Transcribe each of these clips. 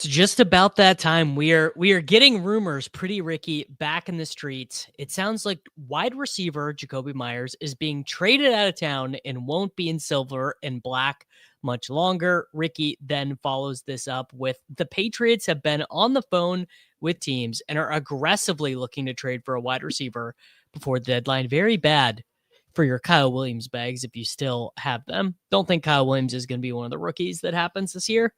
It's just about that time. We are getting rumors, pretty Ricky, back in the streets. It sounds like wide receiver Jakobi Meyers is being traded out of town and won't be in silver and black much longer. Ricky then follows this up with the Patriots have been on the phone with teams and are aggressively looking to trade for a wide receiver before the deadline. Very bad for your Kyle Williams bags if you still have them. Don't think Kyle Williams is going to be one of the rookies that happens this year.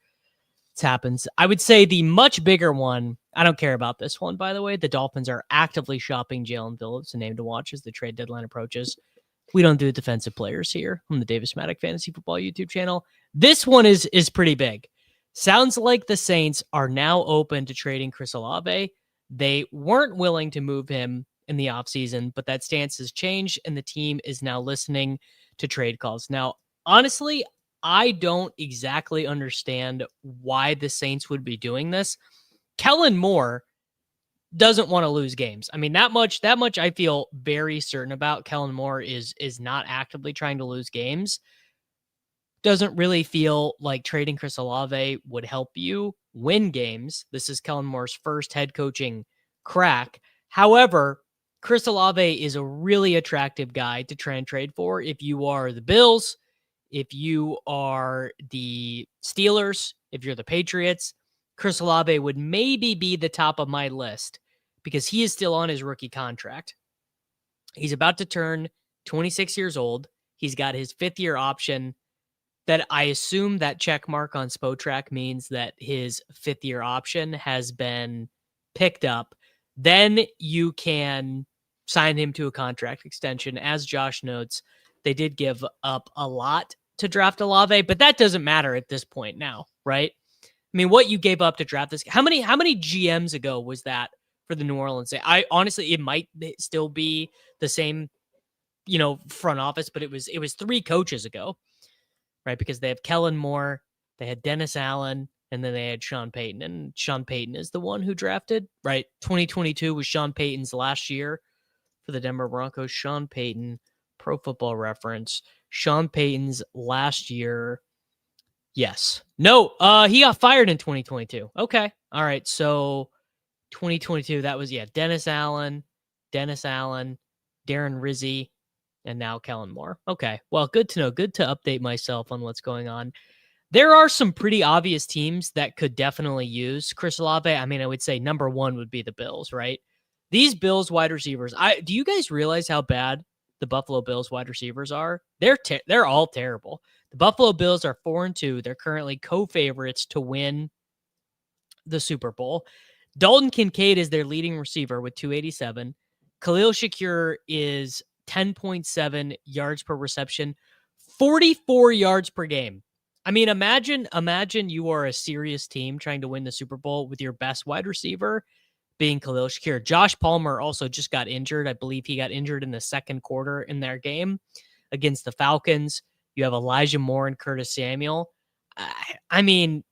It happens. I would say the much bigger one, I don't care about this one, by the way. The Dolphins are actively shopping Jalen Phillips, a name to watch as the trade deadline approaches. We don't do defensive players here on the Davis Maddock Fantasy Football YouTube channel. This one is pretty big. Sounds like the Saints are now open to trading Chris Olave. They weren't willing to move him in the offseason, but that stance has changed, and the team is now listening to trade calls. Now, honestly, I don't exactly understand why the Saints would be doing this. Kellen Moore doesn't want to lose games. I mean, that much I feel very certain about. Kellen Moore is not actively trying to lose games. Doesn't really feel like trading Chris Olave would help you win games. This is Kellen Moore's first head coaching crack. However, Chris Olave is a really attractive guy to try and trade for if you are the Bills, if you are the Steelers, if you're the Patriots. Chris Olave would maybe be the top of my list because he is still on his rookie contract. He's about to turn 26 years old. He's got his fifth-year option that I assume that check mark on Spotrac means that his fifth-year option has been picked up. Then you can sign him to a contract extension. As Josh notes, they did give up a lot to draft Olave, but that doesn't matter at this point now, right? I mean, what you gave up to draft this, how many GMs ago was that for the New Orleans? I honestly, it might still be the same, front office, but it was 3 coaches ago, right? Because they have Kellen Moore, they had Dennis Allen, and then they had Sean Payton. And Sean Payton is the one who drafted, right? 2022 was Sean Payton's last year for the Denver Broncos. Sean Payton, Pro Football Reference. Sean Payton's last year. Yes. No, he got fired in 2022. Okay. All right. So 2022, that was, Dennis Allen, Darren Rizzi, and now Kellen Moore. Okay. Well, good to know. Good to update myself on what's going on. There are some pretty obvious teams that could definitely use Chris Olave. I mean, I would say number one would be the Bills, right? These Bills wide receivers. Do you guys realize how bad the Buffalo Bills wide receivers are? They're all terrible. The Buffalo Bills are 4-2. They're currently co-favorites to win the Super Bowl. Dalton Kincaid is their leading receiver with 287. Khalil Shakir is 10.7 yards per reception, 44 yards per game. I mean, imagine you are a serious team trying to win the Super Bowl with your best wide receiver being Khalil Shakir. Josh Palmer also just got injured. I believe he got injured in the second quarter in their game against the Falcons. You have Elijah Moore and Curtis Samuel. I mean,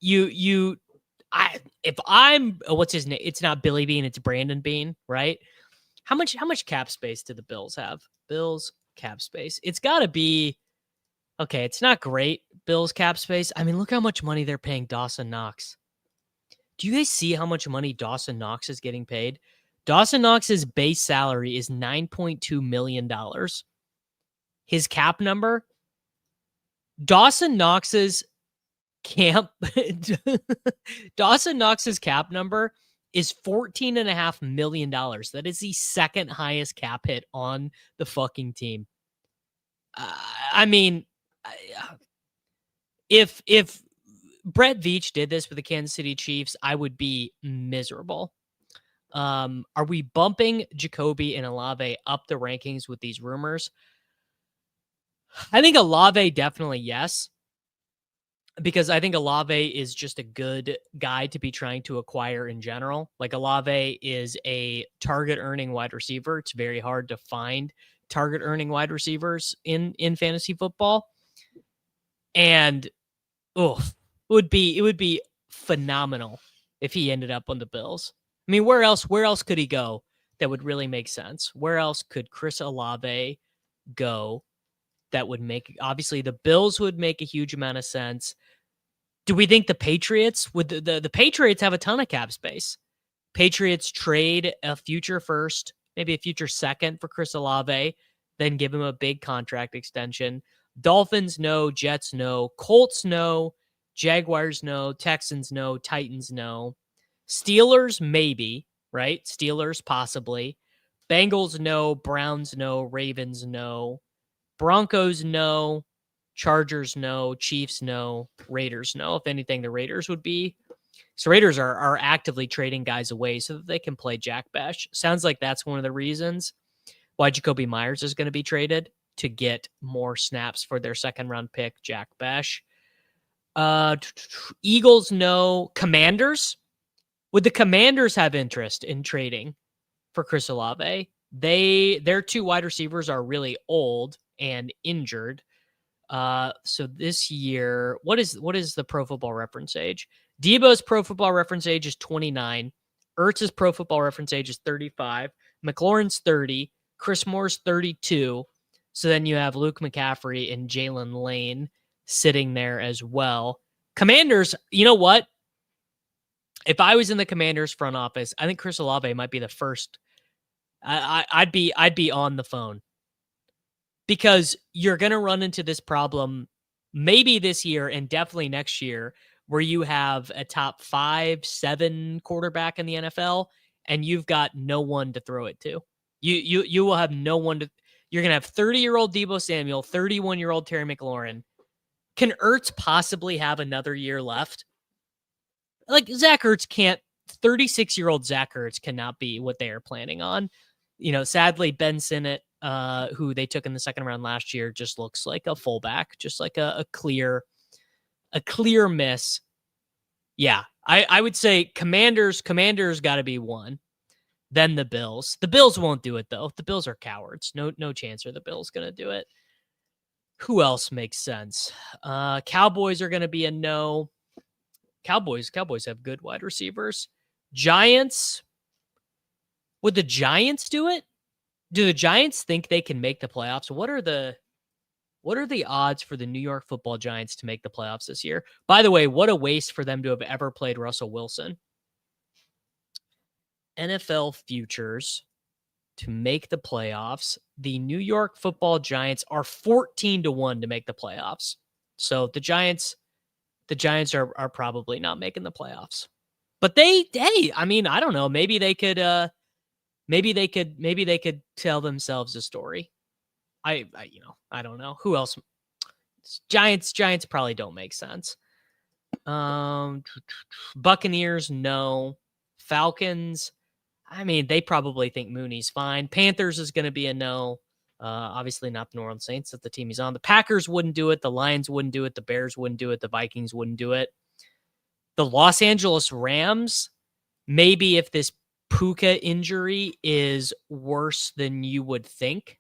if I'm, what's his name? It's not Billy Bean, it's Brandon Bean, right? How much cap space do the Bills have? Bills cap space. It's got to be, okay, it's not great, Bills cap space. I mean, look how much money they're paying Dawson Knox. Do you guys see how much money Dawson Knox is getting paid? Dawson Knox's base salary is $9.2 million. His cap number, Dawson Knox's cap number is $14.5 million. That is the second highest cap hit on the fucking team. I mean, if Brett Veach did this with the Kansas City Chiefs, I would be miserable. Are we bumping Jakobi and Olave up the rankings with these rumors? I think Olave definitely yes, because I think Olave is just a good guy to be trying to acquire in general. Like, Olave is a target-earning wide receiver. It's very hard to find target-earning wide receivers in fantasy football. And, it would be phenomenal if he ended up on the Bills. I mean, where else could he go that would really make sense? Where else could Chris Olave go that would make, obviously the Bills would make a huge amount of sense. Do we think the Patriots would the Patriots have a ton of cap space? Patriots trade a future first, maybe a future second for Chris Olave, then give him a big contract extension. Dolphins no, Jets no, Colts no, Jaguars no, Texans no, Titans no. Steelers maybe, right? Steelers possibly. Bengals no, Browns no, Ravens no. Broncos no, Chargers no, Chiefs no, Raiders no. If anything, the Raiders would be. So Raiders are actively trading guys away so that they can play Jack Bash. Sounds like that's one of the reasons why Jakobi Meyers is going to be traded, to get more snaps for their second round pick, Jack Bash. Eagles no. Commanders. Would the Commanders have interest in trading for Chris Olave? Their two wide receivers are really old and injured. So this year, what is the Pro Football Reference age? Debo's Pro Football Reference age is 29. Ertz's Pro Football Reference age is 35. McLaurin's 30. Chris Moore's 32. So then you have Luke McCaffrey and Jalen Lane sitting there as well. Commanders, you know what? If I was in the Commanders front office, I think Chris Olave might be the first. I'd be on the phone, because you're going to run into this problem maybe this year and definitely next year, where you have a top 5-7 quarterback in the NFL and you've got no one to throw it to. You will have no one to. You're going to have 30-year-old Deebo Samuel, 31-year-old Terry McLaurin. Can Ertz possibly have another year left? Like, Zach Ertz can't. 36-year-old Zach Ertz cannot be what they are planning on. Sadly, Ben Sinnott, who they took in the second round last year, just looks like a fullback, just like a clear miss. Yeah, I would say Commanders got to be one. Then the Bills. The Bills won't do it, though. The Bills are cowards. No chance are the Bills going to do it. Who else makes sense? Cowboys are going to be a no. Cowboys have good wide receivers. Giants. Would the Giants do it? Do the Giants think they can make the playoffs? What are the odds for the New York Football Giants to make the playoffs this year? By the way, what a waste for them to have ever played Russell Wilson. NFL futures to make the playoffs. The New York Football Giants are 14-1 to make the playoffs. So the Giants are probably not making the playoffs. But I don't know. Maybe they could tell themselves a story. I don't know. Who else? Giants probably don't make sense. Buccaneers, no. Falcons, they probably think Mooney's fine. Panthers is going to be a no. Obviously not the New Orleans Saints, that's the team he's on. The Packers wouldn't do it. The Lions wouldn't do it. The Bears wouldn't do it. The Vikings wouldn't do it. The Los Angeles Rams, maybe if this Puka injury is worse than you would think.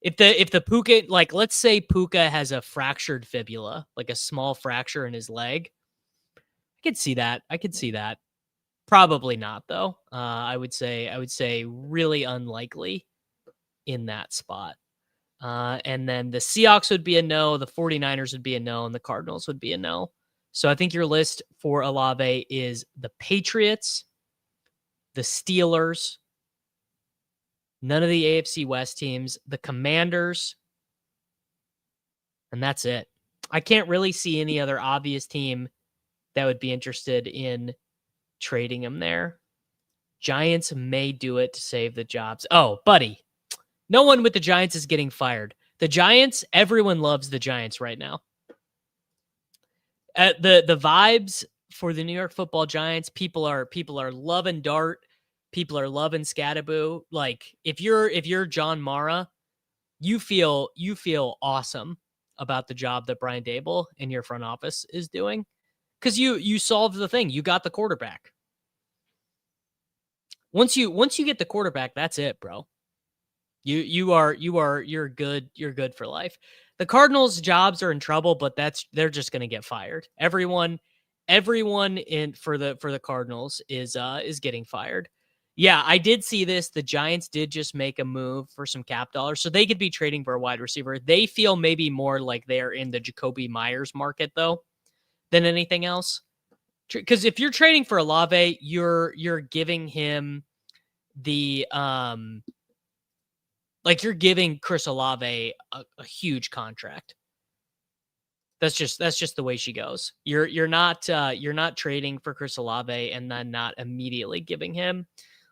If the Puka, like, let's say Puka has a fractured fibula, like a small fracture in his leg, I could see that. Probably not, though. I would say really unlikely in that spot. And then the Seahawks would be a no, the 49ers would be a no, and the Cardinals would be a no. So I think your list for Olave is the Patriots, the Steelers, none of the AFC West teams, the Commanders, and that's it. I can't really see any other obvious team that would be interested in trading him there. Giants may do it to save the jobs. Oh, buddy, no one with the Giants is getting fired. The Giants, everyone loves the Giants right now. The vibes for the New York Football Giants, people are loving Dart. People are loving Scattaboo. Like, if you're John Mara, you feel awesome about the job that Brian Daboll in your front office is doing, because you solved the thing. You got the quarterback. Once you get the quarterback, that's it, bro. You're good. You're good for life. The Cardinals' jobs are in trouble, but they're just going to get fired. Everyone for the Cardinals is getting fired. Yeah, I did see this. The Giants did just make a move for some cap dollars, so they could be trading for a wide receiver. They feel maybe more like they're in the Jakobi Meyers market, though, than anything else. Because if you're trading for Olave, you're giving him the you're giving Chris Olave a huge contract. That's just the way she goes. You're not trading for Chris Olave and then not immediately giving him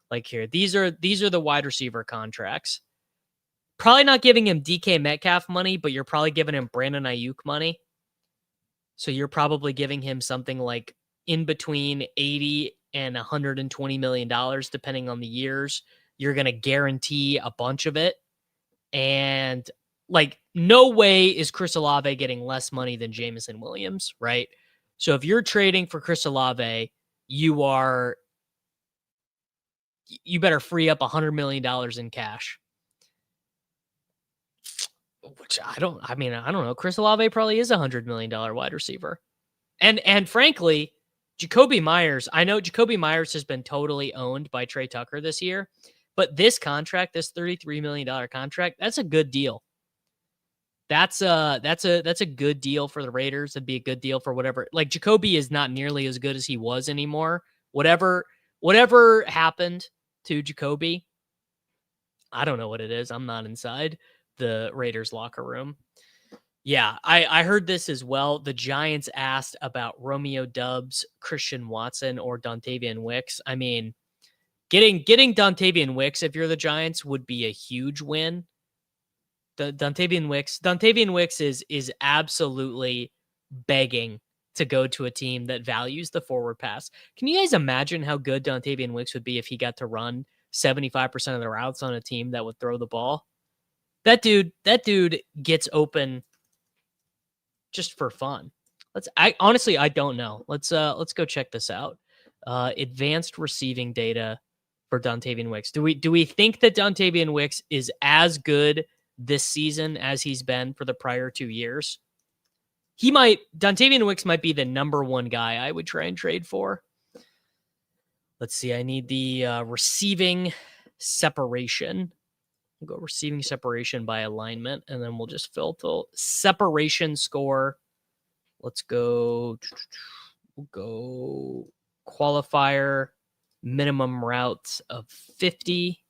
like here. These are the wide receiver contracts. Probably not giving him DK Metcalf money, but you're probably giving him Brandon Ayuk money. So you're probably giving him something like in between $80 and $120 million, depending on the years. You're going to guarantee a bunch of it. And like, no way is Chris Olave getting less money than Jameson Williams, right? So if you're trading for Chris Olave, you better free up $100 million in cash. Which I don't know. Chris Olave probably is $100 million wide receiver. And frankly, Jakobi Meyers, I know Jakobi Meyers has been totally owned by Trey Tucker this year, but this contract, this $33 million contract, that's a good deal. That's a good deal for the Raiders. It'd be a good deal for whatever. Like, Jakobi is not nearly as good as he was anymore. Whatever happened to Jakobi, I don't know what it is. I'm not inside the Raiders locker room. Yeah, I heard this as well. The Giants asked about Romeo Doubs, Christian Watson, or Dontayvion Wicks. I mean, getting Dontayvion Wicks, if you're the Giants, would be a huge win. Dontayvion Wicks is absolutely begging to go to a team that values the forward pass. Can you guys imagine how good Dontayvion Wicks would be if he got to run 75% of the routes on a team that would throw the ball? That dude gets open just for fun. Honestly, I don't know. Let's go check this out. Advanced receiving data for Dontayvion Wicks. Do we think that Dontayvion Wicks is as good this season as he's been for the prior 2 years? Dontayvion Wicks might be the number one guy I would try and trade for. Let's see. I need the receiving separation. We'll go receiving separation by alignment, and then we'll just filter separation score. Let's go. We'll go qualifier minimum routes of 50,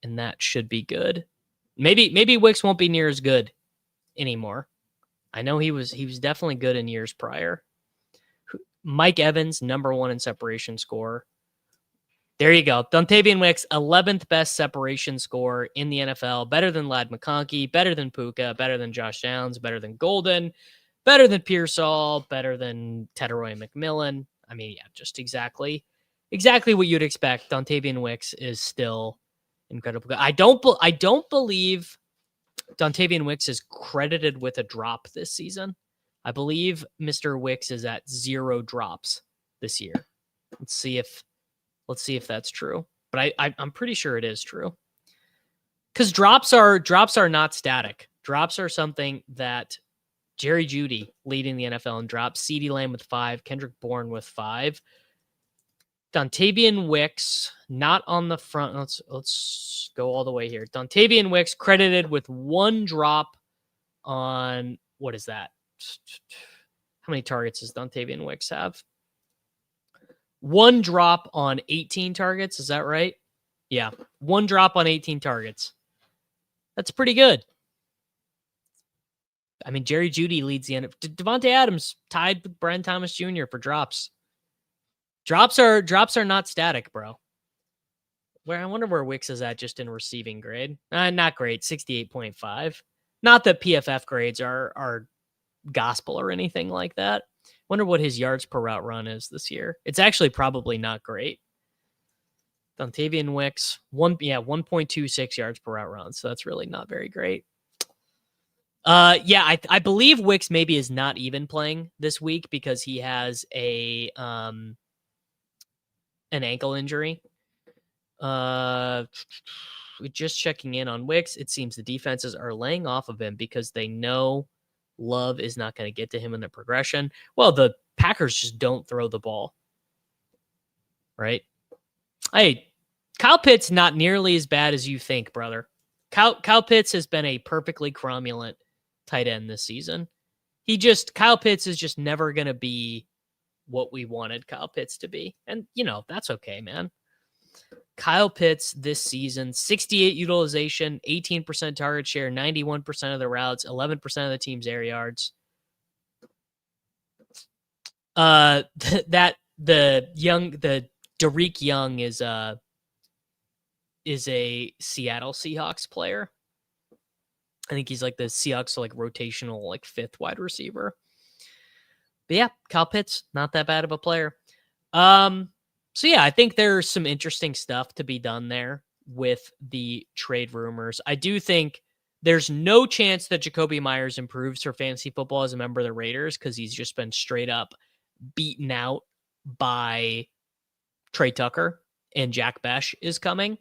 and that should be good. Maybe Wicks won't be near as good anymore. I know he was definitely good in years prior. Mike Evans, number one in separation score. There you go. Dontayvion Wicks, 11th best separation score in the NFL. Better than Ladd McConkey, better than Puka, better than Josh Downs, better than Golden, better than Pearsall, better than Tedroy McMillan. I mean, yeah, just exactly what you'd expect. Dontayvion Wicks is still incredible. I don't believe Dontayvion Wicks is credited with a drop this season. I believe Mr. Wicks is at 0 drops this year. Let's see if that's true. But I'm pretty sure it is true. Because drops are not static. Drops are something that Jerry Jeudy leading the NFL in drops, CeeDee Lamb with 5, Kendrick Bourne with 5. Dontayvion Wicks not on the front. Let's go all the way here. Dontayvion Wicks credited with 1 drop on, what is that? How many targets does Dontayvion Wicks have? 1 drop on 18 targets. Is that right? Yeah. 1 drop on 18 targets. That's pretty good. I mean, Jerry Jeudy leads the end. Devontae Adams tied with Brian Thomas Jr. for drops. Drops are not static, bro. I wonder where Wicks is at just in receiving grade. Not great, 68.5. Not that PFF grades are gospel or anything like that. Wonder what his yards per route run is this year. It's actually probably not great. Dontayvion Wicks, 1.26 yards per route run. So that's really not very great. I believe Wicks maybe is not even playing this week because he has an ankle injury. Just checking in on Wicks. It seems the defenses are laying off of him because they know Love is not going to get to him in the progression. Well, the Packers just don't throw the ball. Right? Hey, Kyle Pitts not nearly as bad as you think, brother. Kyle Pitts has been a perfectly cromulent tight end this season. Kyle Pitts is just never going to be what we wanted Kyle Pitts to be. And, that's okay, man. Kyle Pitts this season, 68 utilization, 18% target share, 91% of the routes, 11% of the team's air yards. The Derek Young is a Seattle Seahawks player. I think he's like the Seahawks like rotational like fifth wide receiver. But yeah, Kyle Pitts, not that bad of a player. So yeah, I think there's some interesting stuff to be done there with the trade rumors. I do think there's no chance that Jakobi Meyers improves for fantasy football as a member of the Raiders because he's just been straight up beaten out by Trey Tucker and Jack Besh is coming.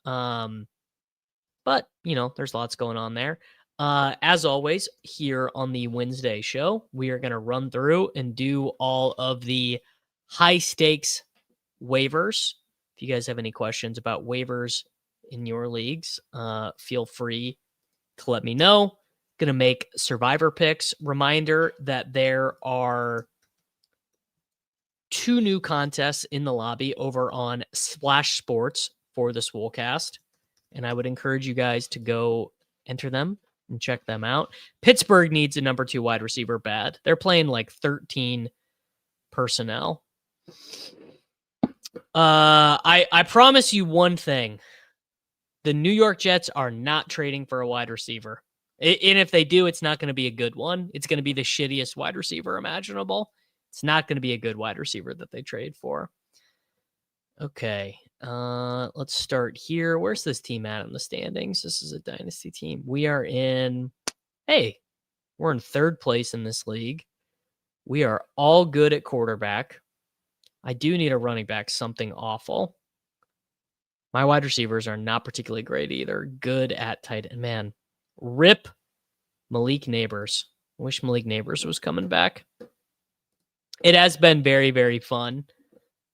But, there's lots going on there. As always, here on the Wednesday show, we are going to run through and do all of the high stakes waivers. If you guys have any questions about waivers in your leagues, feel free to let me know. Going to make survivor picks. Reminder that there are 2 new contests in the lobby over on Splash Sports for the Swolecast. And I would encourage you guys to go enter them and check them out. Pittsburgh needs a number 2 wide receiver bad. They're playing like 13 personnel. I promise you one thing. The New York Jets are not trading for a wide receiver. And if they do, it's not going to be a good one. It's going to be the shittiest wide receiver imaginable. It's not going to be a good wide receiver that they trade for. Okay. Let's start here. Where's this team at in the standings? This is a dynasty team. We're in 3rd place in this league. We are all good at quarterback. I do need a running back, something awful. My wide receivers are not particularly great either. Good at tight end. Man, rip Malik Neighbors. I wish Malik Neighbors was coming back. It has been very, very fun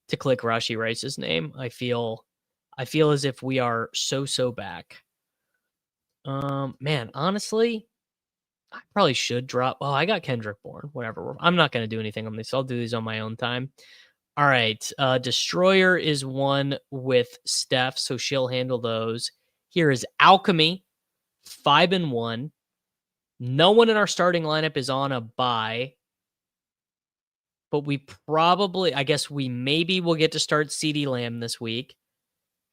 to click Rashee Rice's name. I feel as if we are so back. Man, honestly, I probably should drop. Oh, I got Kendrick Bourne. Whatever. I'm not going to do anything on this. I'll do these on my own time. All right. Destroyer is one with Steph, so she'll handle those. Here is Alchemy, 5-1. No one in our starting lineup is on a bye. But we maybe will get to start CeeDee Lamb this week.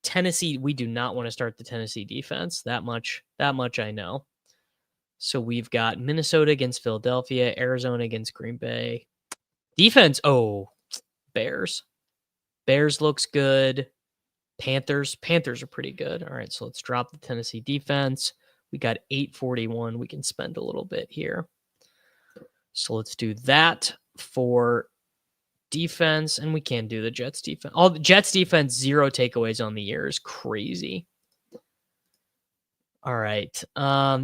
Tennessee, we do not want to start the Tennessee defense. That much I know. So we've got Minnesota against Philadelphia, Arizona against Green Bay. Defense, Bears. Bears looks good. Panthers are pretty good. All right, so let's drop the Tennessee defense. We got 841. We can spend a little bit here. So let's do that for defense, and we can do the Jets defense. All the Jets defense, 0 takeaways on the year is crazy. All right.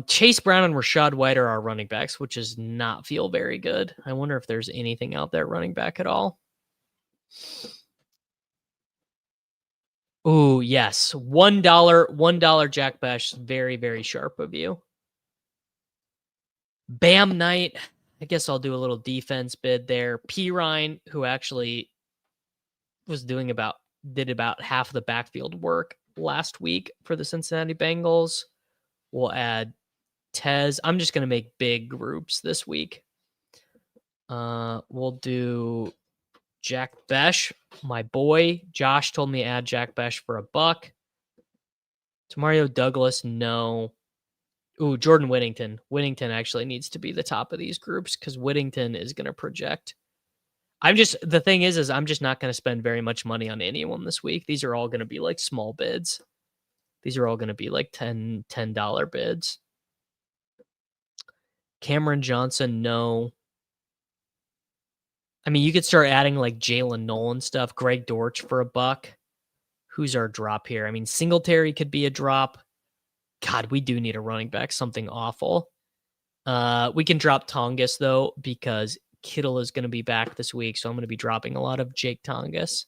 Chase Brown and Rachaad White are our running backs, which does not feel very good. I wonder if there's anything out there running back at all. Oh, yes. $1 Jack Bash. Very, very sharp of you. Bam Knight. I guess I'll do a little defense bid there. P. Ryan, who actually did about half the backfield work last week for the Cincinnati Bengals. We'll add Tez. I'm just going to make big groups this week. We'll do Jack Besh, my boy. Josh told me to add Jack Besh for $1. Tamario Douglas, no. Ooh, Jordan Whittington. Whittington actually needs to be the top of these groups because Whittington is going to project. The thing is I'm just not going to spend very much money on anyone this week. These are all going to be like small bids. These are all going to be like $10 bids. Cameron Johnson, no. I mean, you could start adding like Jalen Nolan stuff. Greg Dortch for $1. Who's our drop here? I mean, Singletary could be a drop. God, we do need a running back, something awful. We can drop Tongas, though, because Kittle is going to be back this week, so I'm going to be dropping a lot of Jake Tongas.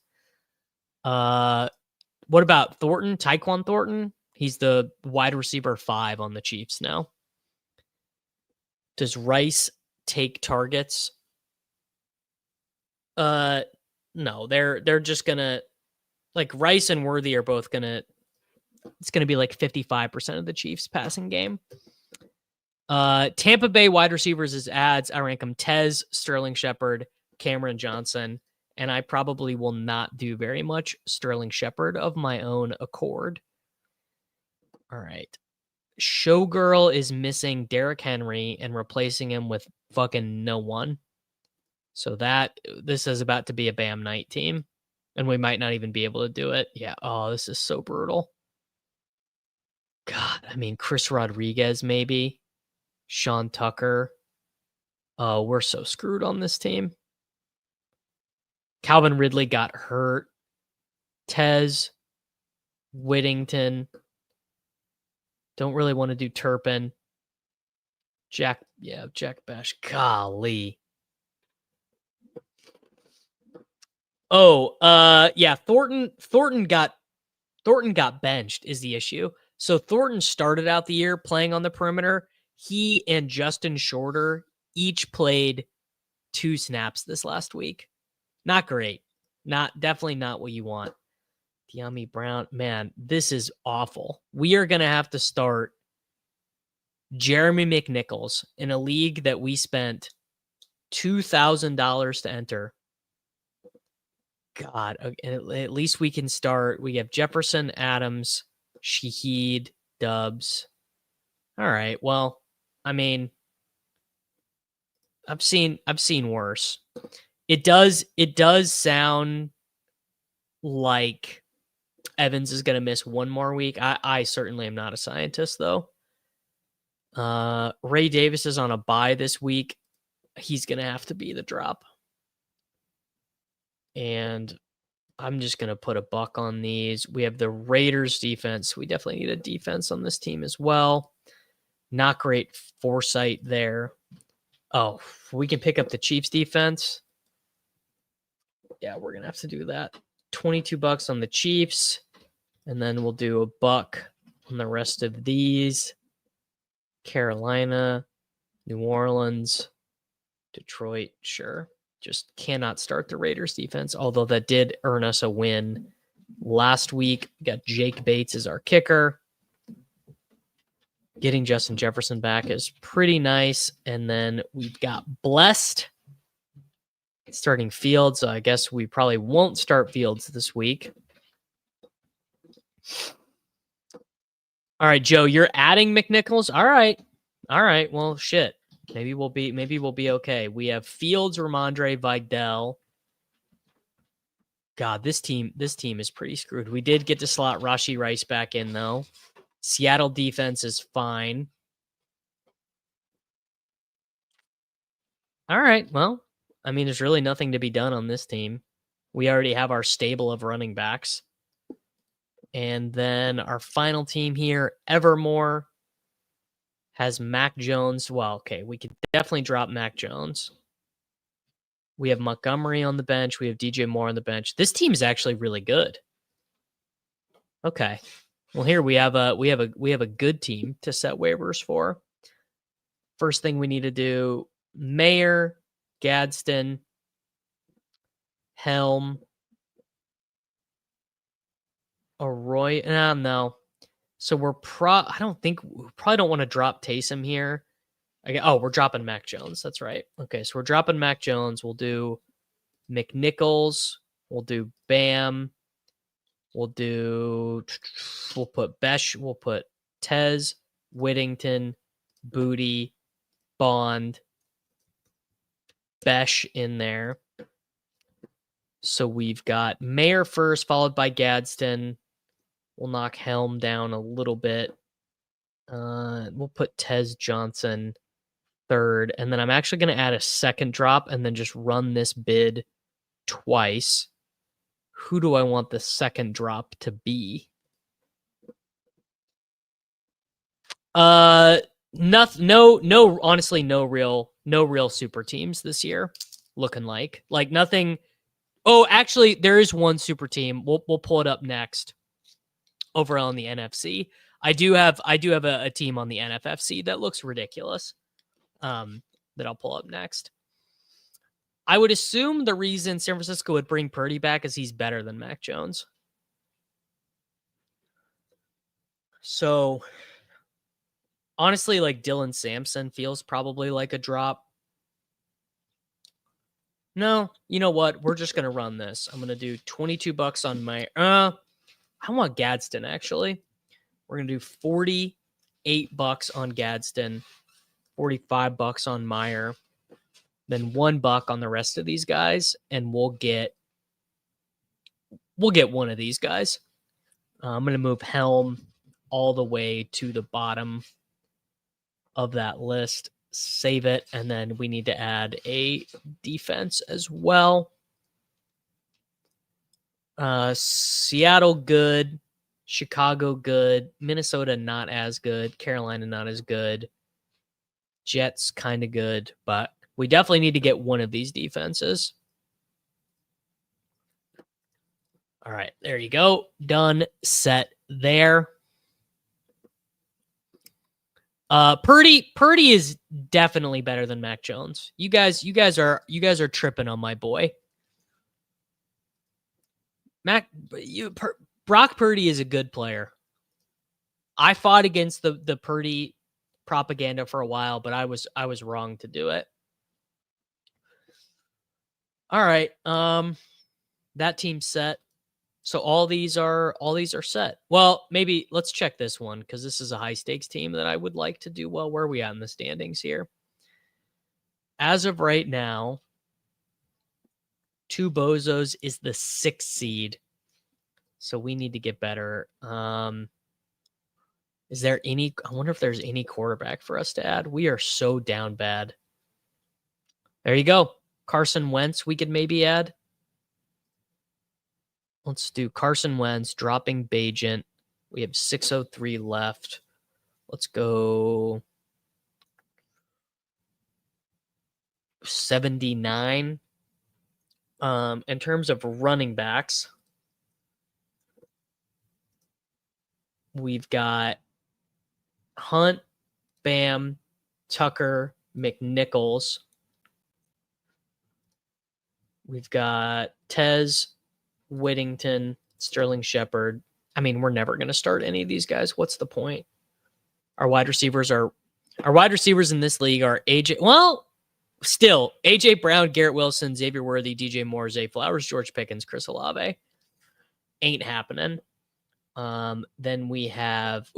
What about Thornton? Tyquan Thornton? He's the wide receiver 5 on the Chiefs now. Does Rice take targets? No, they're just gonna, like, Rice and Worthy are both gonna, it's gonna be like 55% of the Chiefs passing game. Tampa Bay wide receivers as ads. I rank them Tez, Sterling Shepard, Cameron Johnson, and I probably will not do very much Sterling Shepard of my own accord. All right. Showgirl is missing Derrick Henry and replacing him with fucking no one. So this is about to be a Bam Knight team, and we might not even be able to do it. Yeah. Oh, this is so brutal. God, I mean, Chris Rodriguez, maybe. Sean Tucker. Oh, we're so screwed on this team. Calvin Ridley got hurt. Tez, Whittington. Don't really want to do Turpin. Jack Bash. Golly. Oh, yeah, Thornton got benched is the issue. So Thornton started out the year playing on the perimeter. He and Justin Shorter each played 2 snaps this last week. Not great. Definitely not what you want. De'Ami Brown, man, this is awful. We are going to have to start Jeremy McNichols in a league that we spent $2,000 to enter. God, at least we can start. We have Jefferson, Adams, Shaheed, Dubs. All right. Well, I mean, I've seen worse. It does sound like Evans is going to miss one more week. I certainly am not a scientist, though. Ray Davis is on a bye this week. He's going to have to be the drop. And I'm just going to put a buck on these. We have the Raiders defense. We definitely need a defense on this team as well. Not great foresight there. Oh, we can pick up the Chiefs defense. Yeah, we're going to have to do that. $22 on the Chiefs. And then we'll do a buck on the rest of these. Carolina, New Orleans, Detroit, sure. Just cannot start the Raiders defense, although that did earn us a win last week. We got Jake Bates as our kicker. Getting Justin Jefferson back is pretty nice. And then we've got Blessed starting Fields. So I guess we probably won't start Fields this week. All right, Joe, you're adding McNichols. All right. Well, shit. Maybe we'll be okay. We have Fields, Ramondre, Vidal. God, this team is pretty screwed. We did get to slot Rashee Rice back in, though. Seattle defense is fine. All right. Well, I mean, there's really nothing to be done on this team. We already have our stable of running backs. And then our final team here, Evermore, has Mac Jones. Well, okay, we could definitely drop Mac Jones. We have Montgomery on the bench. We have DJ Moore on the bench. This team is actually really good. Okay. Well, here we have a good team to set waivers for. First thing we need to do, Mayer, Gadsden, Helm, Arroyo. No. So we probably don't want to drop Taysom here. We're dropping Mac Jones. That's right. Okay, so we're dropping Mac Jones. We'll do McNichols. We'll do Bam. We'll put Besh. We'll put Tez, Whittington, Booty, Bond, Besh in there. So we've got Mayer first, followed by Gadsden. We'll knock Helm down a little bit. We'll put Tez Johnson third. And then I'm actually going to add a second drop and then just run this bid twice. Who do I want the second drop to be? Honestly, no real super teams this year looking like nothing. Oh, actually, there is one super team. We'll pull it up next. overall in the NFC. I do have a team on the NFFC that looks ridiculous. That I'll pull up next. I would assume the reason San Francisco would bring Purdy back is he's better than Mac Jones. So honestly, like Dylan Sampson feels probably like a drop. No, you know what? We're just going to run this. I'm going to do $22 on my, I want Gadsden actually. We're going to do $48 on Gadsden, $45 on Meyer, then $1 on the rest of these guys. And we'll get one of these guys. I'm going to move Helm all the way to the bottom of that list. Save it, and then we need to add a defense as well. Seattle good, Chicago good, Minnesota not as good, Carolina not as good, Jets kind of good, but we definitely need to get one of these defenses. All right, there you go. Done, set there. Purdy is definitely better than Mac Jones. You guys are tripping on my boy. Brock Purdy is a good player. I fought against the Purdy propaganda for a while, but I was wrong to do it. All right. That team's set. So all these are set. Well, maybe let's check this one because this is a high stakes team that I would like to do well. Where are we at in the standings here? As of right now, Two Bozos is the 6th seed. So we need to get better. Is there any, I wonder if there's any quarterback for us to add. We are so down bad. There you go. Carson Wentz, we could maybe add. Let's do Carson Wentz, dropping Bajent. We have 603 left. Let's go 79. In terms of running backs, we've got Hunt, Bam, Tucker, McNichols. We've got Tez, Whittington, Sterling Shepard. I mean, we're never going to start any of these guys. What's the point? Our wide receivers in this league are AJ. Well, still AJ Brown, Garrett Wilson, Xavier Worthy, DJ Moore, Zay Flowers, George Pickens, Chris Olave. Ain't happening. Then we have,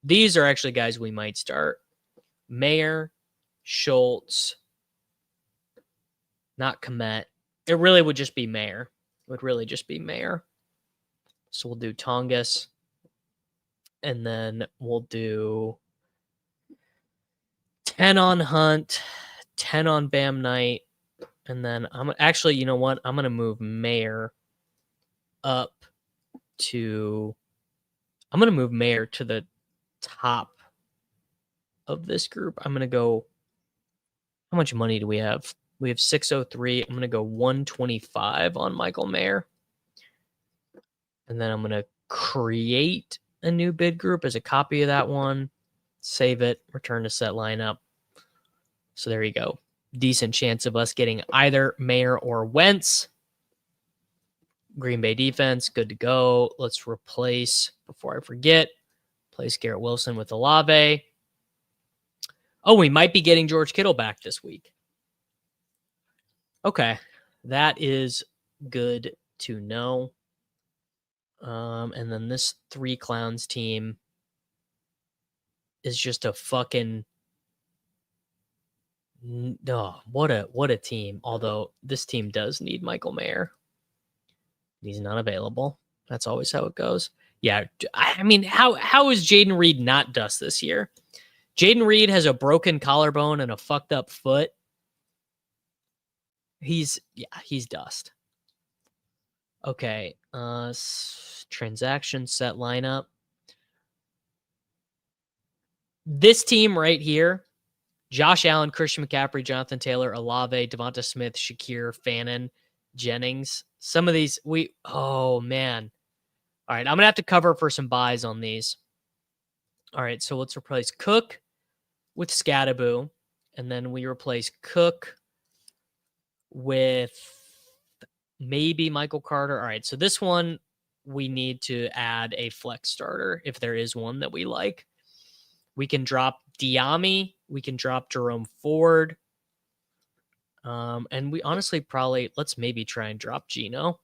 these are actually guys we might start. Mayer, Schultz, not Komet. It really would just be Mayer. Would really just be Mayer. So we'll do Tongas. And then we'll do 10 on Hunt, 10 on Bam Knight. And then I'm actually, you know what? I'm going to move Mayer up to, I'm going to move Mayer to the top of this group. I'm going to go, how much money do we have? We have 603. I'm going to go 125 on Michael Mayer. And then I'm going to create a new bid group as a copy of that one. Save it. Return to set lineup. So there you go. Decent chance of us getting either Mayer or Wentz. Green Bay defense, good to go. Let's replace, before I forget, replace Garrett Wilson with Olave. Oh, we might be getting George Kittle back this week. Okay, that is good to know. And then this Three Clowns team is just a fucking what a team. Although this team does need Michael Mayer. He's not available. That's always how it goes. Yeah, I mean, how is Jaden Reed not dust this year? Jaden Reed has a broken collarbone and a fucked up foot. He's dust. Okay. Transaction set lineup. This team right here, Josh Allen, Christian McCaffrey, Jonathan Taylor, Olave, Devonta Smith, Shakir, Fannin, Jennings. Some of these oh man. All right, I'm going to have to cover for some buys on these. All right, so let's replace Cook with Scattaboo, and then we replace Cook with maybe Michael Carter. All right, so this one we need to add a flex starter if there is one that we like. We can drop Diami. We can drop Jerome Ford. And we honestly probably, let's maybe try and drop Gino.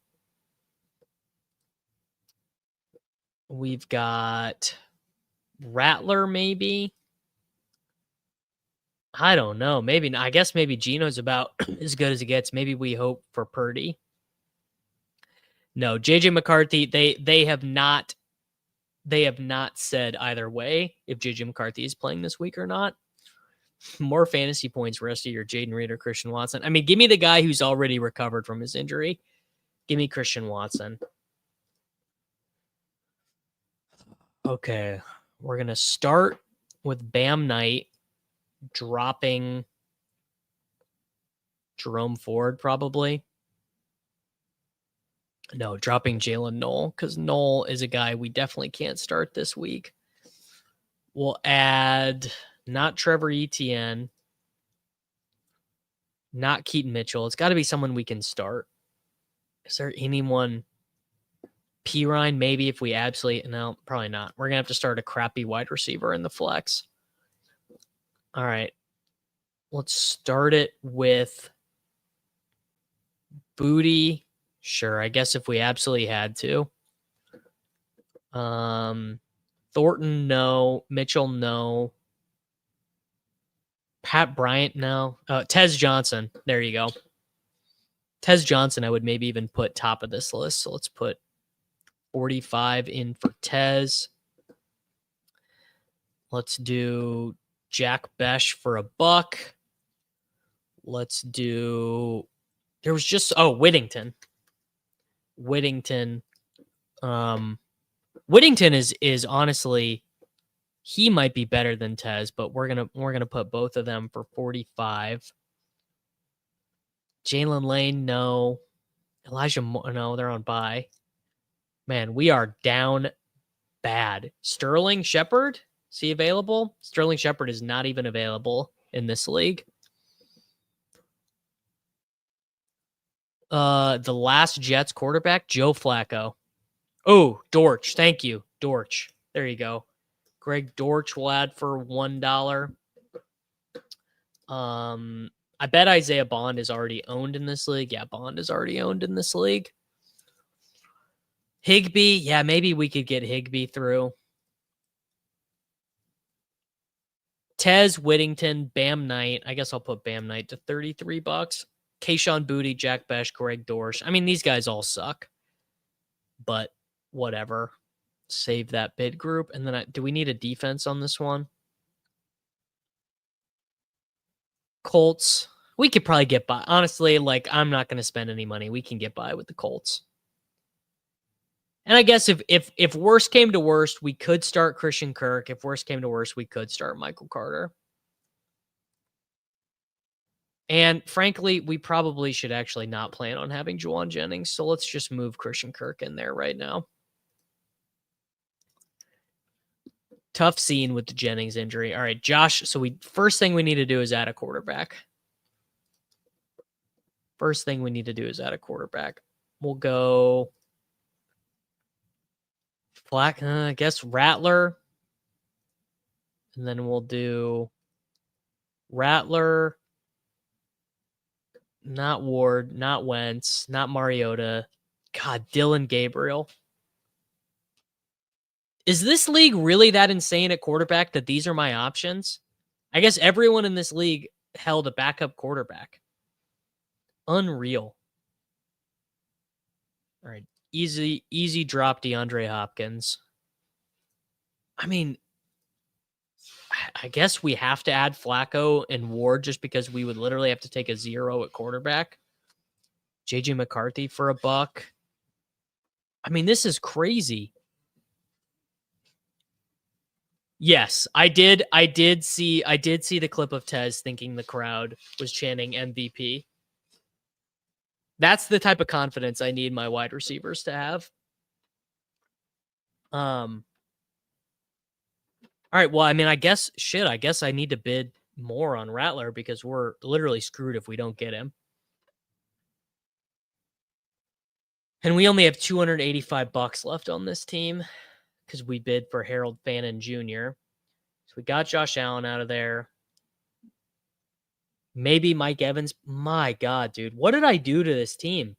We've got Rattler, maybe. I don't know. Maybe, I guess maybe Gino's about as good as it gets. Maybe we hope for Purdy. No, JJ McCarthy, they have not said either way if JJ McCarthy is playing this week or not. More fantasy points rest of your Jaden Reed or Christian Watson. I mean, give me the guy who's already recovered from his injury. Give me Christian Watson. Okay, we're going to start with Bam Knight dropping Jerome Ford probably. No, dropping Jalen Knoll because Knoll is a guy we definitely can't start this week. We'll add not Trevor Etienne, not Keaton Mitchell. It's got to be someone we can start. Is there anyone? Pirine, maybe if we absolutely... No, probably not. We're going to have to start a crappy wide receiver in the flex. All right. Let's start it with Booty. Sure, I guess if we absolutely had to. Thornton, no. Mitchell, no. Pat Bryant, no. Tez Johnson. There you go. Tez Johnson, I would maybe even put top of this list. So let's put 45 in for Tez. Let's do Jack Besh for $1. Let's do... There was just... Oh, Whittington. Whittington is honestly, he might be better than Tez, but we're gonna put both of them for 45. Jalen Lane, no. Elijah Moore, no, they're on bye. Man, we are down bad. Sterling Shepard, is he available? Sterling Shepard is not even available in this league. The last Jets quarterback, Joe Flacco. Oh, Dortch. Thank you. Dortch. There you go. Greg Dortch will add for $1. I bet Isaiah Bond is already owned in this league. Yeah, Bond is already owned in this league. Higbee. Yeah, maybe we could get Higbee through. Tez, Whittington, Bam Knight. I guess I'll put Bam Knight to $33. Kayshawn Booty, Jack Besh, Greg Dortch. I mean, these guys all suck. But whatever. Save that bid group. And then do we need a defense on this one? Colts. We could probably get by. Honestly, like, I'm not going to spend any money. We can get by with the Colts. And I guess if worst came to worst, we could start Christian Kirk. If worst came to worst, we could start Michael Carter. And frankly, we probably should actually not plan on having Juwan Jennings. So let's just move Christian Kirk in there right now. Tough scene with the Jennings injury. All right, Josh. So first thing we need to do is add a quarterback. First thing we need to do is add a quarterback. We'll go I guess Rattler. And then we'll do Rattler, not Ward, not Wentz, not Mariota. God, Dylan Gabriel. Is this league really that insane at quarterback that these are my options? I guess everyone in this league held a backup quarterback. Unreal. All right. Easy drop DeAndre Hopkins. I mean, I guess we have to add Flacco and Ward just because we would literally have to take a 0 at quarterback. JJ McCarthy for $1. I mean, this is crazy. Yes, I did see the clip of Tez thinking the crowd was chanting MVP. That's the type of confidence I need my wide receivers to have. All right. Well, I mean, I guess I need to bid more on Rattler because we're literally screwed if we don't get him. And we only have $285 left on this team because we bid for Harold Fannin Jr. So we got Josh Allen out of there. Maybe Mike Evans. My God, dude. What did I do to this team?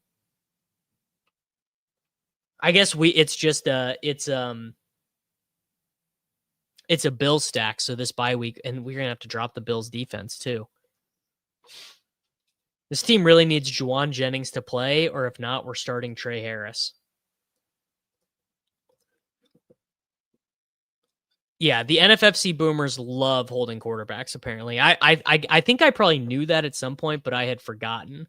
I guess it's a Bills stack, so this bye week, and we're gonna have to drop the Bills defense too. This team really needs Juwan Jennings to play, or if not, we're starting Trey Harris. Yeah, the NFFC boomers love holding quarterbacks. Apparently, I think I probably knew that at some point, but I had forgotten.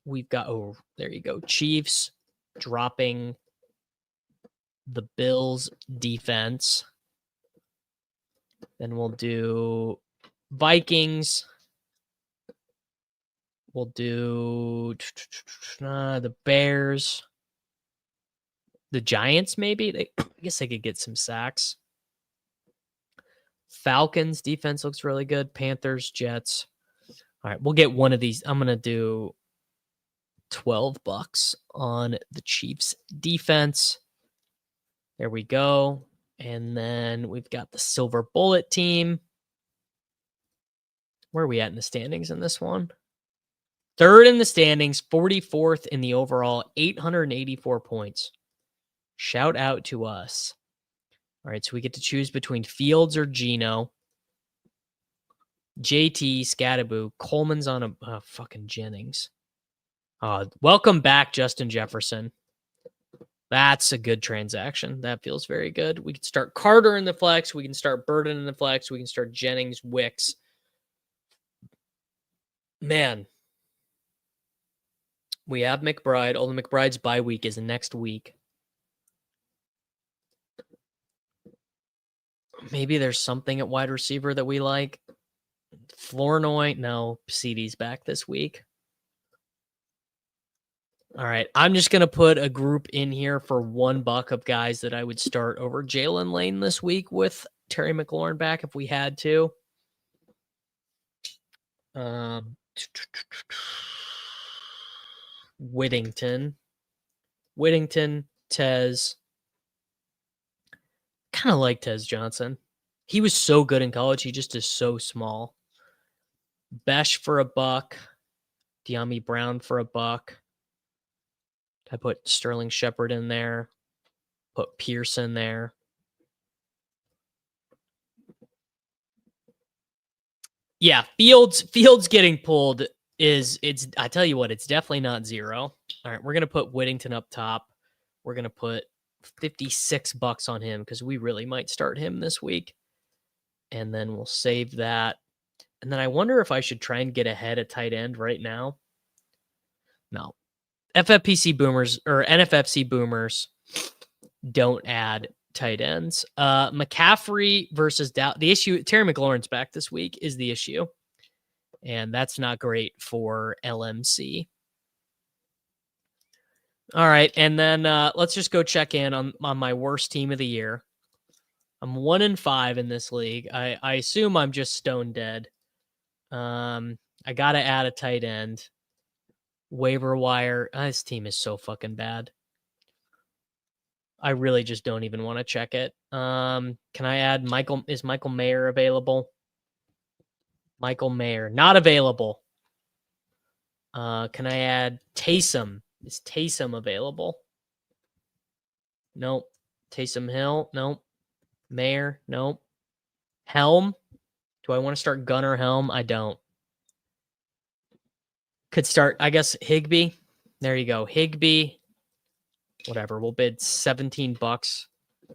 We've got there you go, Chiefs dropping the Bills defense. Then we'll do Vikings. We'll do the Bears. The Giants, maybe. I guess they could get some sacks. Falcons defense looks really good. Panthers, Jets. All right, we'll get one of these. I'm going to do $12 on the Chiefs defense. There we go. And then we've got the Silver Bullet team. Where are we at in the standings in this one? Third in the standings, 44th in the overall, 884 points. Shout out to us. All right, so we get to choose between Fields or Geno. JT, Scattaboo, Coleman's on a fucking Jennings. Welcome back, Justin Jefferson. That's a good transaction. That feels very good. We can start Carter in the flex. We can start Burden in the flex. We can start Jennings, Wicks. Man. We have McBride. Although McBride's bye week is next week. Maybe there's something at wide receiver that we like. Flournoy. No, CD's back this week. All right, I'm just going to put a group in here for $1 of guys that I would start over Jalen Lane this week with Terry McLaurin back if we had to. Whittington, Tez. Kind of like Tez Johnson. He was so good in college. He just is so small. Besh for $1. De'Ami Brown for $1. I put Sterling Shepard in there. Put Pierce in there. Yeah, Fields getting pulled I tell you what, it's definitely not zero. All right, we're going to put Whittington up top. We're going to put $56 on him because we really might start him this week. And then we'll save that. And then I wonder if I should try and get ahead at tight end right now. No. FFPC boomers or NFFC boomers don't add tight ends. McCaffrey versus the issue. Terry McLaurin's back this week is the issue, and that's not great for LMC. All right, and then let's just go check in on my worst team of the year. I'm 1-5 in this league. I assume I'm just stone dead. I got to add a tight end. Waiver wire. This team is so fucking bad. I really just don't even want to check it. Can I add Michael? Is Michael Mayer available? Michael Mayer, not available. Can I add Taysom? Is Taysom available? Nope. Taysom Hill? Nope. Mayer? Nope. Helm? Do I want to start Gunnar Helm? I don't. Could start, I guess, Higbee. There you go. Higbee. Whatever. We'll bid $17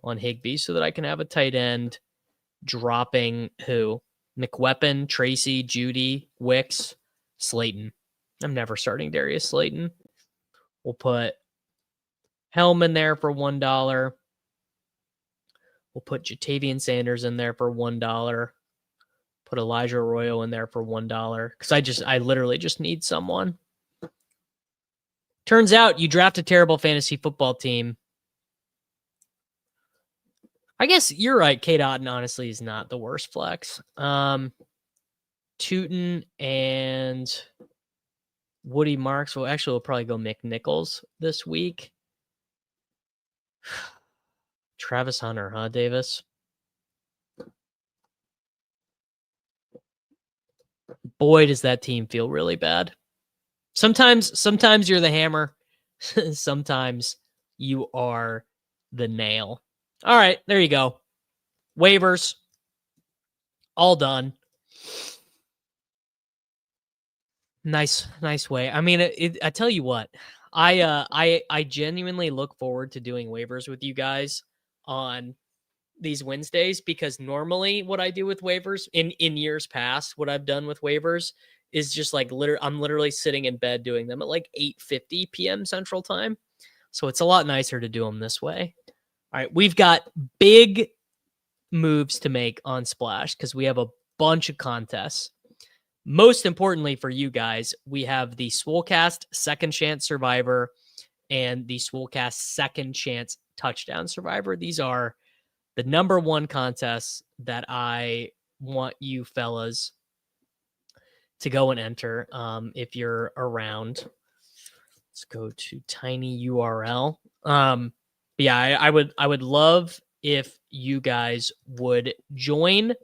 on Higbee so that I can have a tight end dropping who? McWeapon, Tracy, Judy, Wicks, Slayton. I'm never starting Darius Slayton. We'll put Helm in there for $1. We'll put Jatavian Sanders in there for $1. Put Elijah Arroyo in there for $1 because I literally just need someone. Turns out you draft a terrible fantasy football team. I guess you're right. K. Dotton honestly is not the worst flex. Tootin and Woody Marks. Well, actually, we'll probably go McNichols this week. Travis Hunter, huh, Davis? Boy, does that team feel really bad. Sometimes you're the hammer. Sometimes you are the nail. All right, there you go. Waivers, all done. Nice way. I mean, I tell you what, I genuinely look forward to doing waivers with you guys on these Wednesdays, because normally what I do with waivers in years past, what I've done with waivers is just like I'm literally sitting in bed doing them at like 8:50 p.m. Central Time. So it's a lot nicer to do them this way. All right, we've got big moves to make on Splash because we have a bunch of contests. Most importantly for you guys, we have the Swolecast Second Chance Survivor and the Swolecast Second Chance Touchdown Survivor. These are the number one contests that I want you fellas to go and enter if you're around. Let's go to tiny URL. Yeah, I would love if you guys would join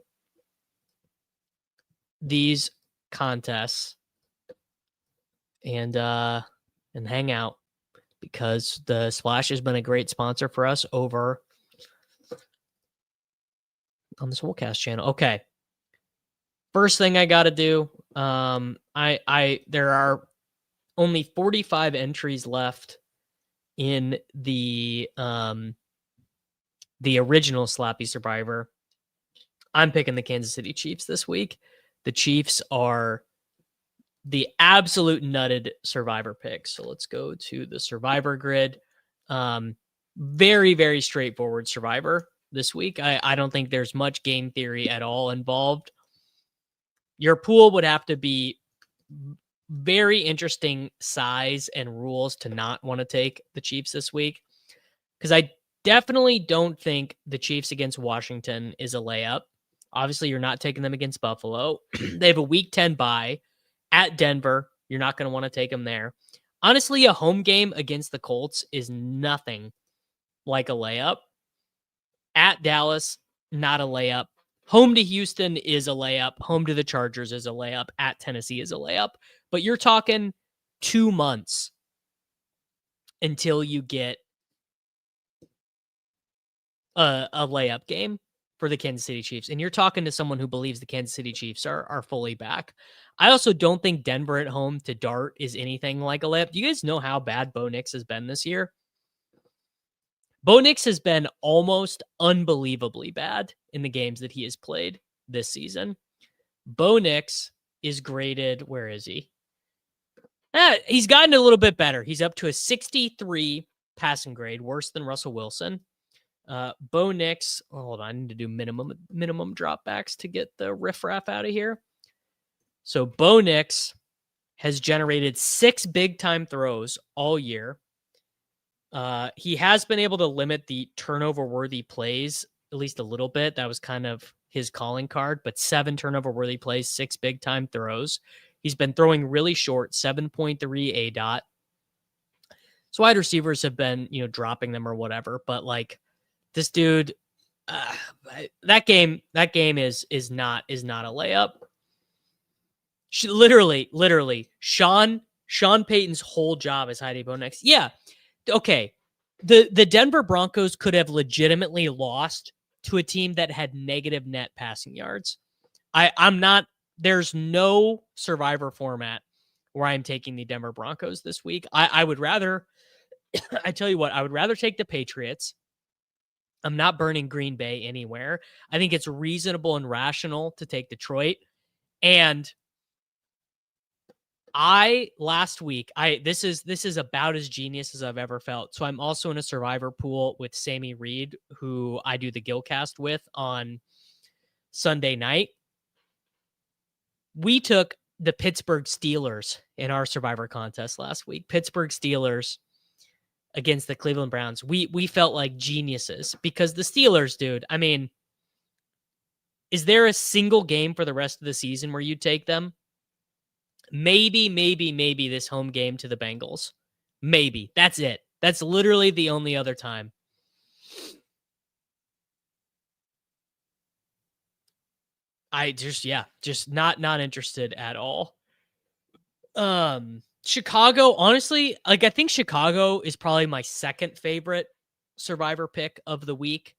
these contests and hang out, because the Splash has been a great sponsor for us over on the Swolecast channel. Okay. First thing I got to do, there are only 45 entries left in the original Slappy Survivor. I'm picking the Kansas City Chiefs this week. The Chiefs are the absolute nutted Survivor pick. So let's go to the Survivor grid. Very, very straightforward Survivor this week. I don't think there's much game theory at all involved. Your pool would have to be very interesting size and rules to not want to take the Chiefs this week, because I definitely don't think the Chiefs against Washington is a layup. Obviously, you're not taking them against Buffalo. They have a Week 10 bye at Denver. You're not going to want to take them there. Honestly, a home game against the Colts is nothing like a layup. At Dallas, not a layup. Home to Houston is a layup. Home to the Chargers is a layup. At Tennessee is a layup. But you're talking 2 months until you get a layup game for the Kansas City Chiefs. And you're talking to someone who believes the Kansas City Chiefs are fully back. I also don't think Denver at home to Dart is anything like a layup. Do you guys know how bad Bo Nix has been this year? Bo Nix has been almost unbelievably bad in the games that he has played this season. Bo Nix is graded, where is he? He's gotten a little bit better. He's up to a 63 passing grade, worse than Russell Wilson. Bo Nix, hold on, I need to do minimum dropbacks to get the riffraff out of here. So Bo Nix has generated 6 big-time throws all year. He has been able to limit the turnover-worthy plays at least a little bit. That was kind of his calling card, but 7 turnover-worthy plays, 6 big-time throws. He's been throwing really short, 7.3 ADOT. So wide receivers have been, dropping them or whatever, but like this dude, that game is not a layup. Literally, Sean Payton's whole job is hiding Bo Nix. Yeah. Okay. The Denver Broncos could have legitimately lost to a team that had negative net passing yards. There's no Survivor format where I'm taking the Denver Broncos this week. I would rather, I tell you what, I would rather take the Patriots. I'm not burning Green Bay anywhere. I think it's reasonable and rational to take Detroit. And last week, this is about as genius as I've ever felt. So I'm also in a Survivor pool with Sammy Reed, who I do the Gilcast with on Sunday night. We took the Pittsburgh Steelers in our Survivor contest last week. Pittsburgh Steelers against the Cleveland Browns. We felt like geniuses because the Steelers, dude, I mean, is there a single game for the rest of the season where you take them? Maybe this home game to the Bengals. Maybe. That's it. That's literally the only other time. I just not interested at all. Chicago, honestly, like I think Chicago is probably my second favorite Survivor pick of the week.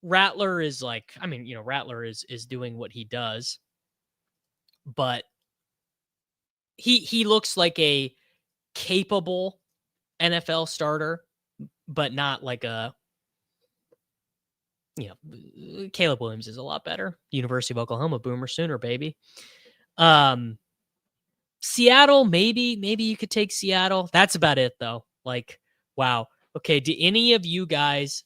Rattler is like, I mean, Rattler is doing what he does, but he looks like a capable NFL starter, but not like a, Caleb Williams is a lot better. University of Oklahoma, Boomer Sooner, baby. Seattle, maybe you could take Seattle. That's about it though. Like, wow. Okay. Do any of you guys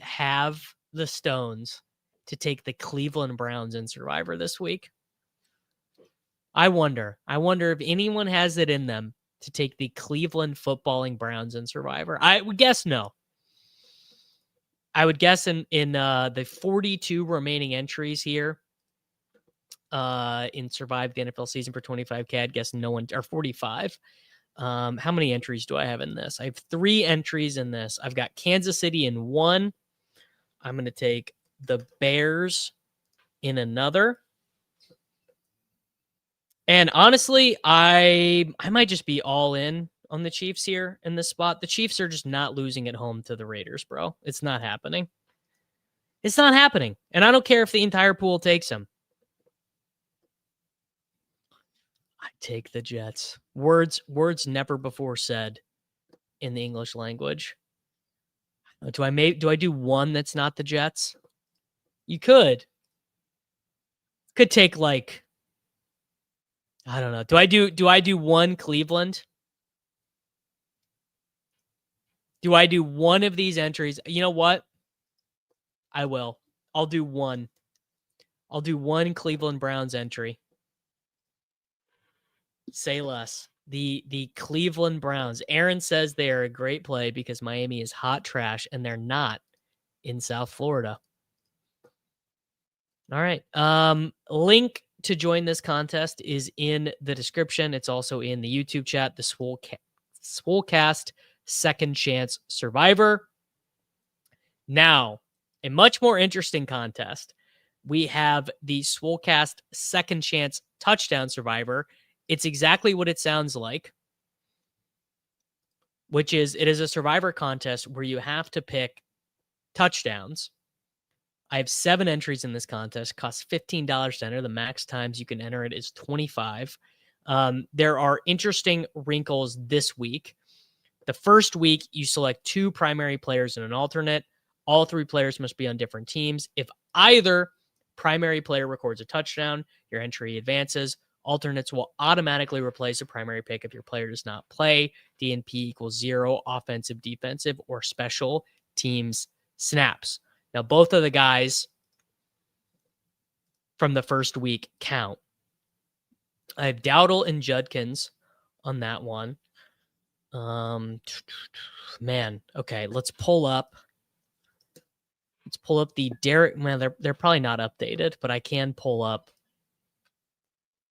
have the stones to take the Cleveland Browns in Survivor this week? I wonder if anyone has it in them to take the Cleveland footballing Browns in Survivor. I would guess no. I would guess in the 42 remaining entries here, in Survive the NFL season for 25K, I'd guess no one, or 45. How many entries do I have in this? I have 3 entries in this. I've got Kansas City in 1. I'm going to take the Bears in another. And honestly, I might just be all in on the Chiefs here in this spot. The Chiefs are just not losing at home to the Raiders, bro. It's not happening. It's not happening. And I don't care if the entire pool takes them. I take the Jets. Words never before said in the English language. Do I do one that's not the Jets? You could take like, I don't know. Do I do one Cleveland? Do I do one of these entries? You know what? I will. I'll do one. I'll do one Cleveland Browns entry. Say less. The Cleveland Browns. Aaron says they are a great play because Miami is hot trash and they're not in South Florida. All right. Link to join this contest is in the description. It's also in the YouTube chat, the Swolecast Second Chance Survivor. Now, a much more interesting contest. We have the Swolecast Second Chance Touchdown Survivor. It's exactly what it sounds like, which is it is a Survivor contest where you have to pick touchdowns. I have 7 entries in this contest. Costs $15 to enter. The max times you can enter it is 25. There are interesting wrinkles this week. The first week, you select 2 primary players and an alternate. All 3 players must be on different teams. If either primary player records a touchdown, your entry advances. Alternates will automatically replace a primary pick if your player does not play. DNP equals 0, offensive, defensive, or special teams snaps. Now, both of the guys from the first week count. I have Dowdle and Judkins on that one. Man, okay, let's pull up the Derek. Man, they're probably not updated, but I can pull up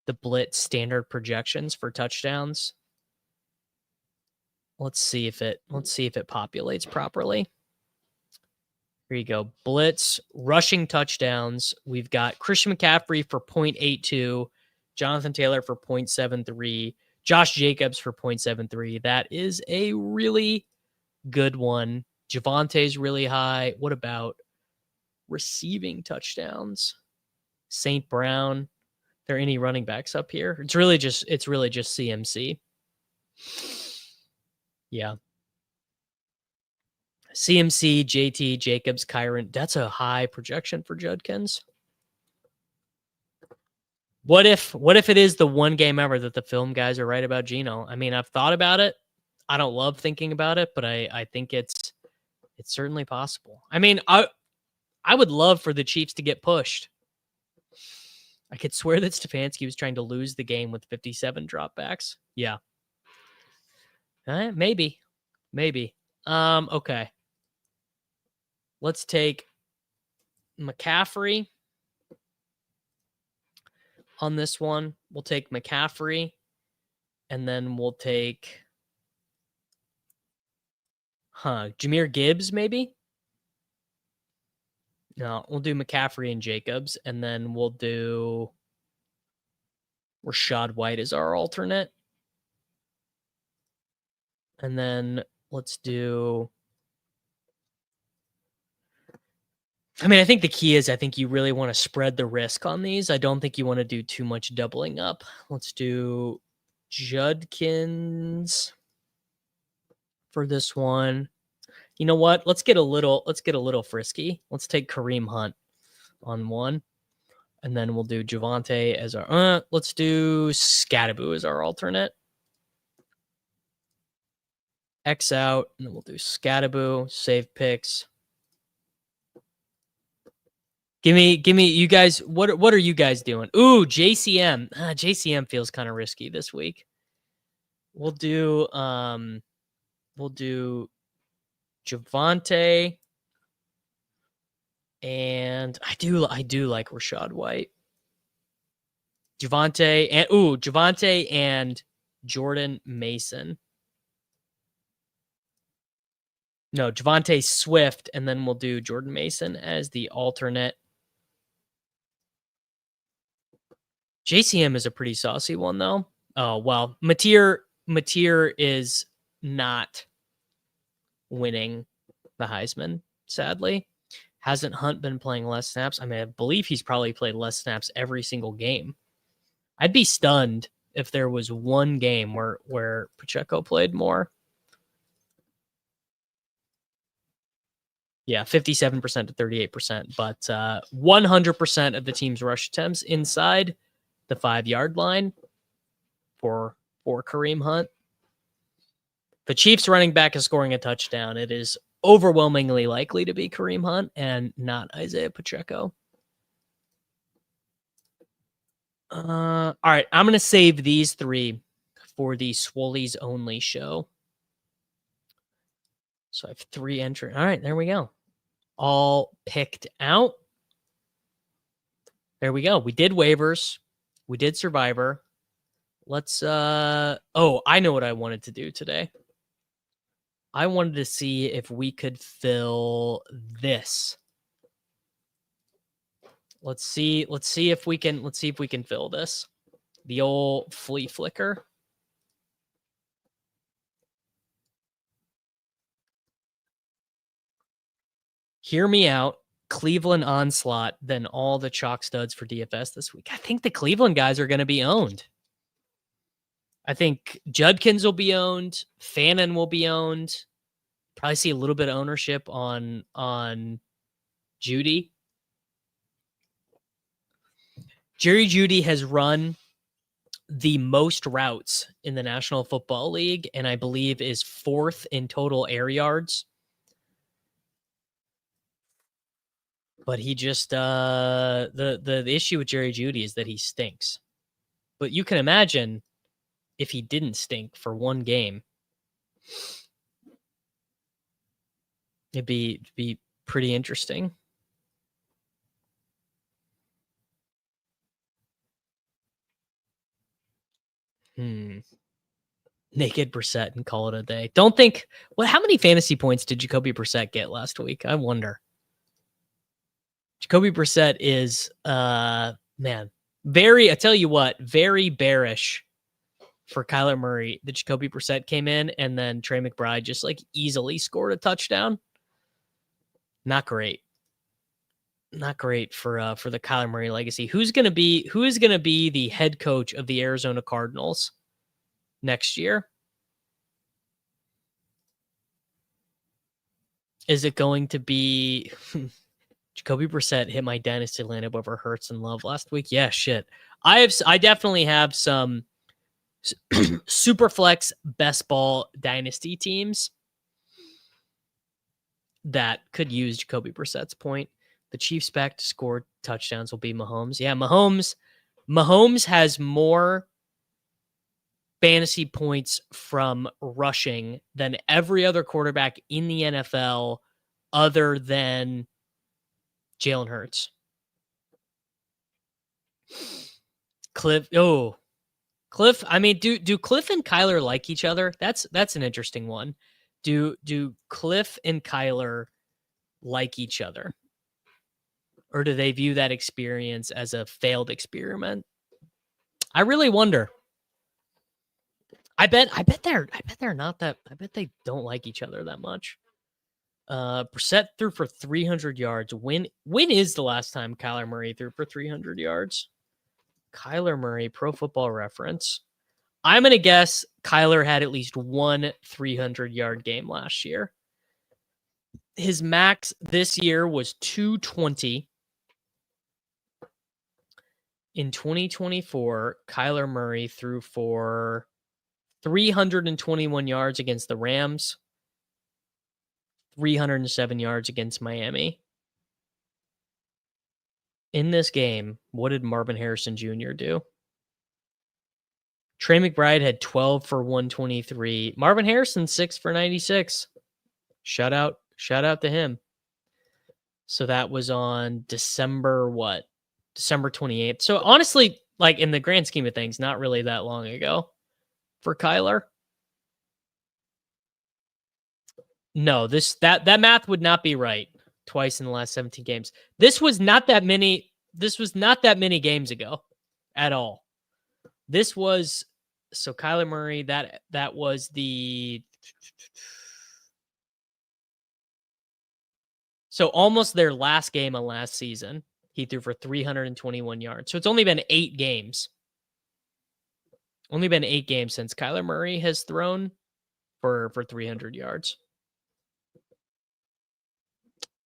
the Blitz standard projections for touchdowns. Let's see if it populates properly. Here you go. Blitz rushing touchdowns. We've got Christian McCaffrey for 0.82, Jonathan Taylor for 0.73, Josh Jacobs for 0.73. That is a really good one. Javante's really high. What about receiving touchdowns? St. Brown. Are there any running backs up here? It's really just CMC. Yeah. CMC, JT, Jacobs, Kyron. That's a high projection for Judkins. What if it is the one game ever that the film guys are right about Geno? I mean, I've thought about it. I don't love thinking about it, but I think it's certainly possible. I mean, I would love for the Chiefs to get pushed. I could swear that Stefanski was trying to lose the game with 57 dropbacks. Yeah. Maybe. Okay. Let's take McCaffrey on this one. We'll take McCaffrey, and then we'll take Jahmyr Gibbs, maybe? No, we'll do McCaffrey and Jacobs, and then we'll do Rachaad White as our alternate. And then let's do... I mean, I think the key is I think you really want to spread the risk on these. I don't think you want to do too much doubling up. Let's do Judkins for this one. You know what? Let's get a little frisky. Let's take Kareem Hunt on one. And then we'll do Javonte as our let's do Scattaboo as our alternate. X out, and then we'll do Scattaboo, save picks. Give me you guys, what are you guys doing? Ooh, JCM. JCM feels kind of risky this week. We'll do Javonte, and I do like Rachaad White. Javonte and Jordan Mason. No, Javonte Swift, and then we'll do Jordan Mason as the alternate. JCM is a pretty saucy one, though. Oh, well, Mateer is not winning the Heisman, sadly. Hasn't Hunt been playing less snaps? I mean, I believe he's probably played less snaps every single game. I'd be stunned if there was one game where Pacheco played more. Yeah, 57% to 38%, but 100% of the team's rush attempts inside the 5-yard line for Kareem Hunt. The Chiefs running back is scoring a touchdown. It is overwhelmingly likely to be Kareem Hunt and not Isaiah Pacheco. All right, I'm going to save these three for the Swollies only show. So I have 3 entries. All right, there we go. All picked out. There we go. We did waivers. We did Survivor. Let's I know what I wanted to do today. I wanted to see if we could fill this. Let's see if we can fill this. The old Flea flicker. Hear me out. Cleveland onslaught, then all the chalk studs for DFS this week. I think the Cleveland guys are going to be owned. I think Judkins will be owned. Fannin will be owned. Probably see a little bit of ownership on Judy. Jerry Jeudy has run the most routes in the National Football League, and I believe is 4th in total air yards. But he just the issue with Jerry Jeudy is that he stinks. But you can imagine if he didn't stink for one game, it'd be pretty interesting. Naked Brissett and call it a day. Don't think. Well, how many fantasy points did Jakobi Brissett get last week? I wonder. Jakobi Brissett is, man, I tell you what, very bearish for Kyler Murray. The Jakobi Brissett came in, and then Trey McBride just like easily scored a touchdown. Not great. Not great for the Kyler Murray legacy. Who is going to be the head coach of the Arizona Cardinals next year? Is it going to be Jakobi Brissett hit my dynasty lineup over Hurts and Love last week? Yeah, shit. I definitely have some super flex best ball dynasty teams that could use Jakobi Brissett's point. The Chiefs back to score touchdowns will be Mahomes. Yeah, Mahomes Mahomes has more fantasy points from rushing than every other quarterback in the NFL other than Jalen Hurts. Cliff. I mean, do Cliff and Kyler like each other? That's an interesting one. Do Cliff and Kyler like each other? Or do they view that experience as a failed experiment? I really wonder. I bet they're not that. I bet they don't like each other that much. Brissett threw for 300 yards. When is the last time Kyler Murray threw for 300 yards? Kyler Murray, Pro Football Reference. I'm going to guess Kyler had at least one 300-yard game last year. His max this year was 220. In 2024, Kyler Murray threw for 321 yards against the Rams, 307 yards against Miami. In this game, what did Marvin Harrison Jr. do? Trey McBride had 12 for 123. Marvin Harrison, 6 for 96. Shout out to him. So that was on December 28th. So honestly, like in the grand scheme of things, not really that long ago for Kyler. No, that math would not be right. Twice in the last 17 games. This was not that many games ago at all. This was so Kyler Murray, that was the so almost their last game of last season. He threw for 321 yards. So it's only been 8 games. Only been 8 games since Kyler Murray has thrown for 300 yards.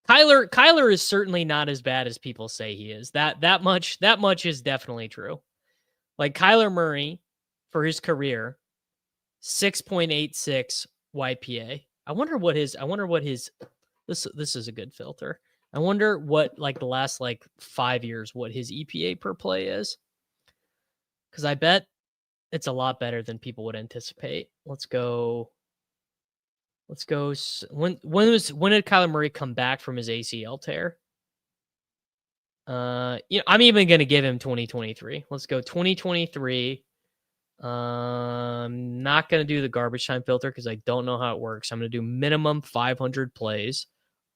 Kyler is certainly not as bad as people say he is. That much is definitely true. Like Kyler Murray for his career, 6.86 YPA. I wonder what his this is a good filter. I wonder what like the last 5 years what his EPA per play is. Cuz I bet it's a lot better than people would anticipate. Let's go. When did Kyler Murray come back from his ACL tear? I'm even going to give him 2023. Let's go 2023. I'm not going to do the garbage time filter because I don't know how it works. I'm going to do minimum 500 plays,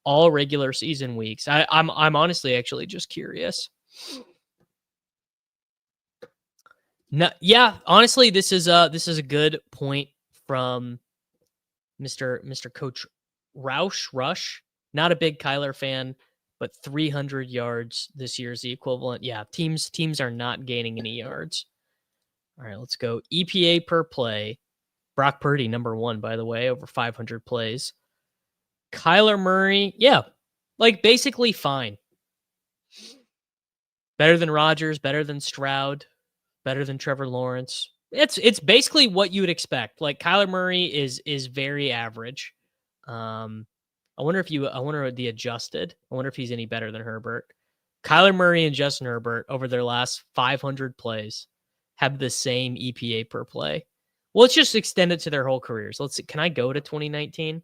all regular season weeks. I'm honestly actually just curious. No, yeah, honestly, this is a good point from Mr. Coach Rush. Not a big Kyler fan, but 300 yards this year is the equivalent. Yeah, teams are not gaining any yards. All right, let's go. EPA per play. Brock Purdy, number 1, by the way, over 500 plays. Kyler Murray, yeah, like basically fine. Better than Rodgers, better than Stroud, better than Trevor Lawrence. It's basically what you would expect. Like Kyler Murray is very average. I wonder the adjusted. I wonder if he's any better than Herbert. Kyler Murray and Justin Herbert over their last 500 plays have the same EPA per play. Well, let's just extend it to their whole careers. Let's see. Can I go to 2019?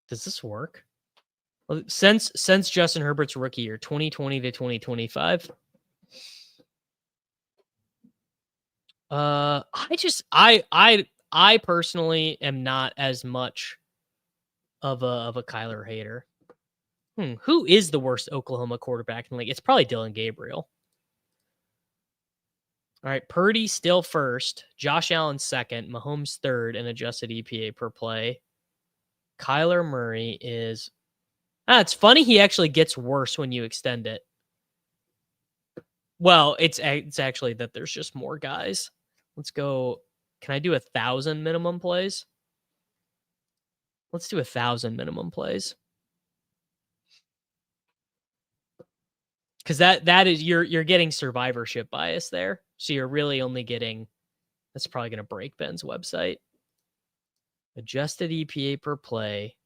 Does this work? Well, since Justin Herbert's rookie year, 2020 to 2025. I personally am not as much of a Kyler hater. Who is the worst Oklahoma quarterback in the league? It's probably Dylan Gabriel. All right, Purdy still first, Josh Allen second, Mahomes third, and adjusted EPA per play. Kyler Murray is. It's funny he actually gets worse when you extend it. Well, it's actually that there's just more guys. Let's go. Can I do 1,000 minimum plays? Let's do 1,000 minimum plays. Because that is you're getting survivorship bias there. So you're really only getting. That's probably going to break Ben's website. Adjusted EPA per play.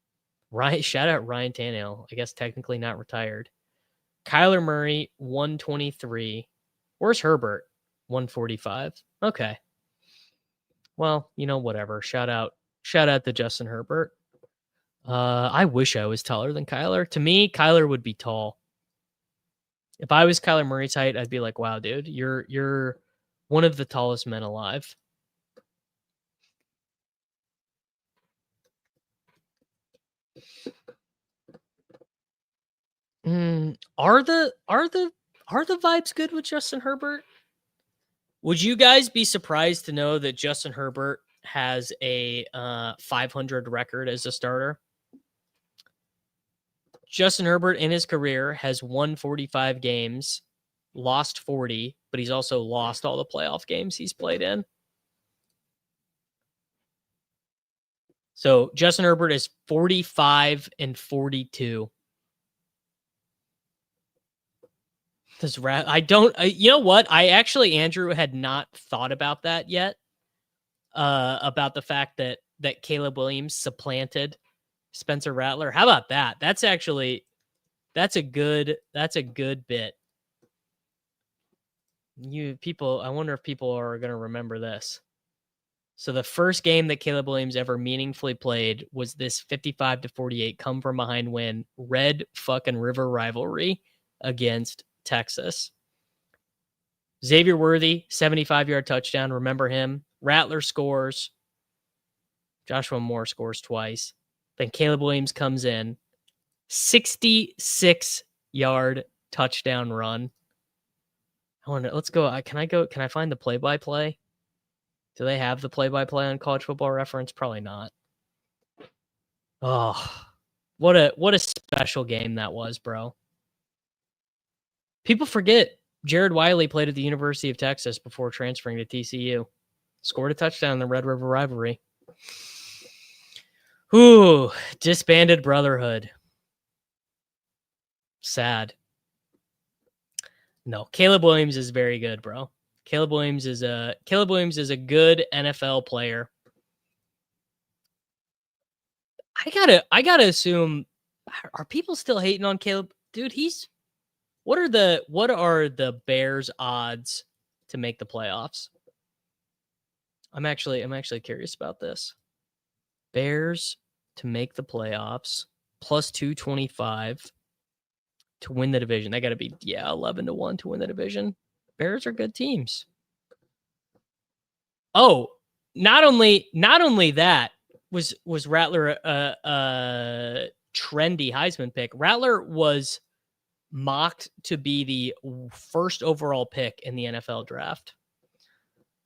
Shout out Ryan Tannehill. I guess technically not retired. Kyler Murray, 123. Where's Herbert? 145. Okay. Well, whatever. Shout out to Justin Herbert. I wish I was taller than Kyler. To me, Kyler would be tall. If I was Kyler Murray's height, I'd be like, wow, dude, you're one of the tallest men alive. Are the vibes good with Justin Herbert? Would you guys be surprised to know that Justin Herbert has a 500 record as a starter? Justin Herbert in his career has won 45 games, lost 40, but he's also lost all the playoff games he's played in. So Justin Herbert is 45-42. You know what? I actually, Andrew, had not thought about that yet. About the fact that Caleb Williams supplanted Spencer Rattler. How about that? That's a good bit. I wonder if people are going to remember this. So the first game that Caleb Williams ever meaningfully played was this 55-48 come from behind win, Red fucking River rivalry against Texas. Xavier Worthy, 75-yard touchdown. Remember him. Rattler scores. Joshua Moore scores twice. Then Caleb Williams comes in. 66-yard touchdown run. Let's go. Can I find the play-by-play? Do they have the play-by-play on College Football Reference? Probably not. Oh, what a special game that was, bro. People forget Jared Wiley played at the University of Texas before transferring to TCU. Scored a touchdown in the Red River rivalry. Ooh, disbanded brotherhood. Sad. No, Caleb Williams is very good, bro. Caleb Williams is a good NFL player. I gotta assume, are people still hating on Caleb? Dude, what are the Bears' odds to make the playoffs? I'm actually curious about this. Bears to make the playoffs plus 225 to win the division. They got to be 11-1 to win the division. Bears are good teams. Oh, not only that was Rattler a trendy Heisman pick. Rattler was mocked to be the first overall pick in the NFL draft.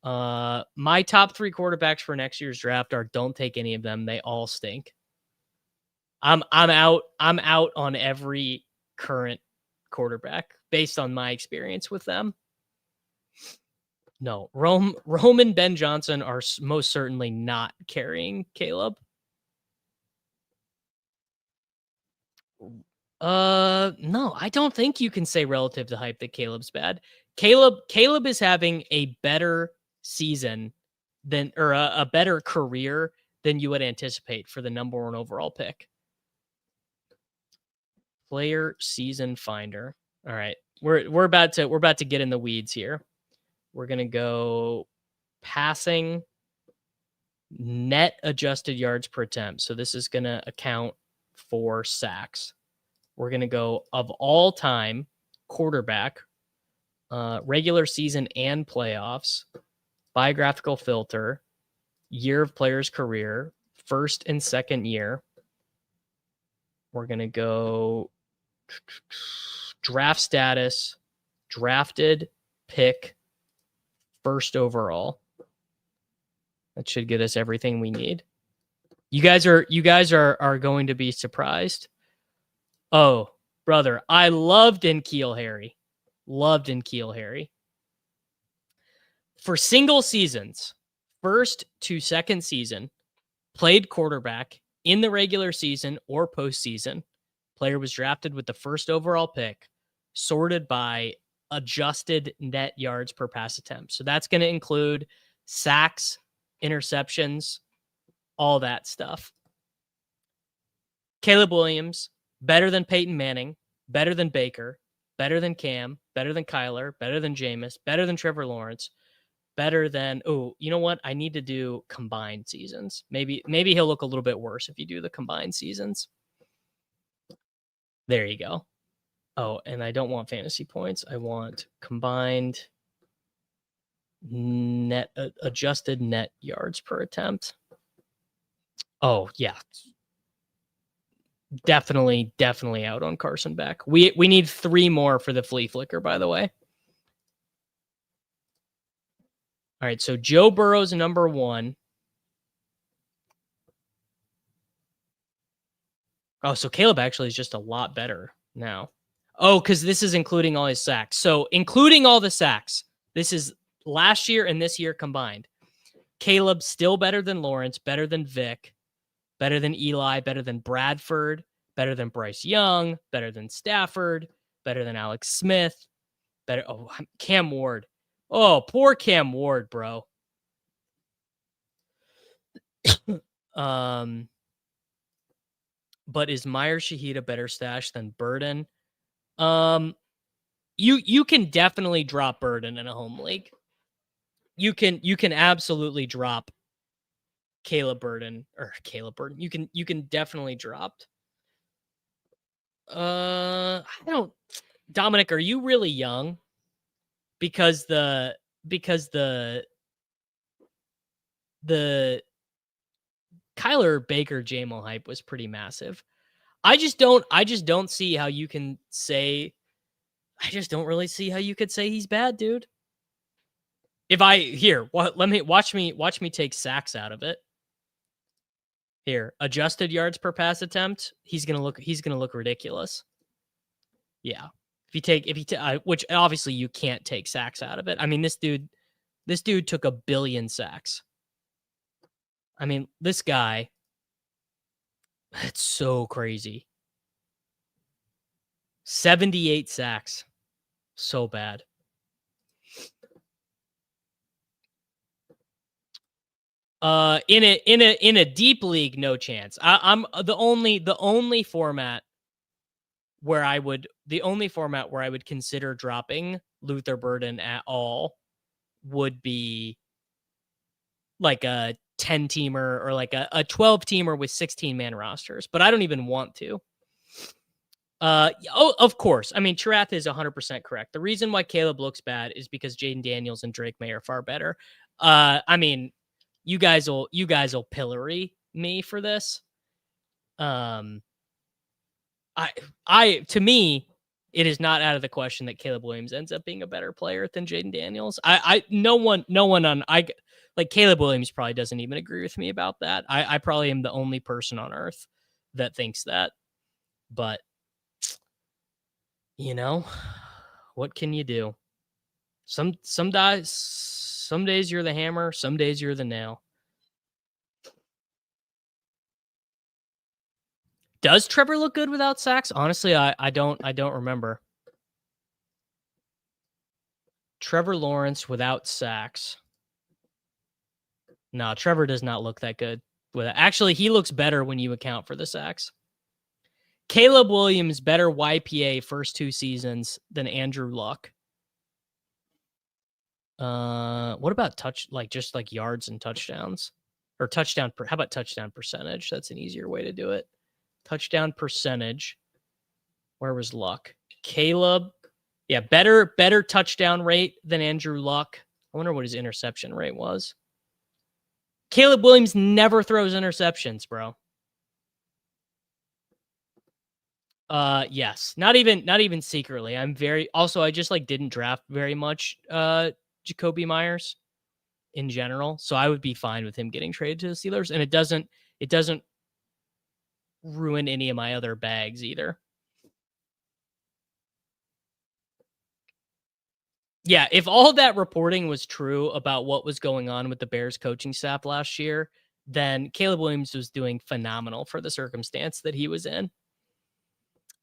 My top 3 quarterbacks for next year's draft don't take any of them. They all stink. I'm out on every current quarterback based on my experience with them. No, Rome and Ben Johnson are most certainly not carrying Caleb. No, I don't think you can say relative to hype that Caleb's bad. Caleb is having a better season or a better career than you would anticipate for the number 1 overall pick. Player season finder. All right. We're about to get in the weeds here. We're going to go passing net adjusted yards per attempt. So this is going to account for sacks. We're going to go of all time quarterback, regular season and playoffs, biographical filter, year of player's career, first and second year. We're going to go draft status, drafted, pick, first overall. That should get us everything we need. You guys are going to be surprised. Oh, brother, I loved N'Keal Harry. For single seasons, first to second season, played quarterback in the regular season or postseason. Player was drafted with the first overall pick, sorted by adjusted net yards per pass attempt. So that's going to include sacks, interceptions, all that stuff. Caleb Williams, better than Peyton Manning, better than Baker, better than Cam, better than Kyler, better than Jameis, better than Trevor Lawrence, better than, oh, you know what? I need to do combined seasons. Maybe he'll look a little bit worse if you do the combined seasons. There you go. Oh, and I don't want fantasy points. I want combined net adjusted net yards per attempt. Oh, yeah. Definitely out on Carson Beck. We need 3 more for the flea flicker, by the way. All right, so Joe Burrow's number 1. Oh, so Caleb actually is just a lot better now. Oh, because this is including all his sacks. So including all the sacks, this is last year and this year combined. Caleb still better than Lawrence, better than Vic, better than Eli, better than Bradford, better than Bryce Young, better than Stafford, better than Alex Smith, better. Oh, Cam Ward. Oh, poor Cam Ward, bro. But is Meyer Shahid a better stash than Burden? You can definitely drop Burden in a home league. You can absolutely drop Caleb Burden. You can definitely drop. I don't. Dominic, are you really young? Because the Kyler Baker JMO hype was pretty massive. I just don't see how you can say. I just don't really see how you could say he's bad, dude. If I here, let me watch me take sacks out of it. Here, adjusted yards per pass attempt, he's gonna look ridiculous. Yeah, if you take which obviously you can't take sacks out of it. I mean, this dude took 1 billion sacks. I mean, this guy, it's so crazy. 78 sacks, so bad. In a deep league, no chance. I'm the only format where I would consider dropping Luther Burden at all would be like a 10-teamer or like a 12-teamer with 16-man rosters, but I don't even want to. Of course. I mean, Chirath is 100% correct. The reason why Caleb looks bad is because Jaden Daniels and Drake May are far better. I mean, you guys will pillory me for this. To me, it is not out of the question that Caleb Williams ends up being a better player than Jaden Daniels. No one like Caleb Williams probably doesn't even agree with me about that. I probably am the only person on earth that thinks that, but you know, what can you do? Some days you're the hammer, some days you're the nail. Does Trevor look good without sacks? Honestly, I don't remember. Trevor Lawrence without sacks. No, Trevor does not look that good. Actually, he looks better when you account for the sacks. Caleb Williams better YPA first 2 seasons than Andrew Luck. What about just yards and touchdowns? Or touchdown how about touchdown percentage? That's an easier way to do it. Touchdown percentage. Where was Luck? Caleb. Yeah, better touchdown rate than Andrew Luck. I wonder what his interception rate was. Caleb Williams never throws interceptions, bro. Yes. Not even secretly. I just didn't draft very much Jakobi Meyers in general. So I would be fine with him getting traded to the Steelers. And it doesn't ruin any of my other bags either. Yeah, if all of that reporting was true about what was going on with the Bears coaching staff last year, then Caleb Williams was doing phenomenal for the circumstance that he was in.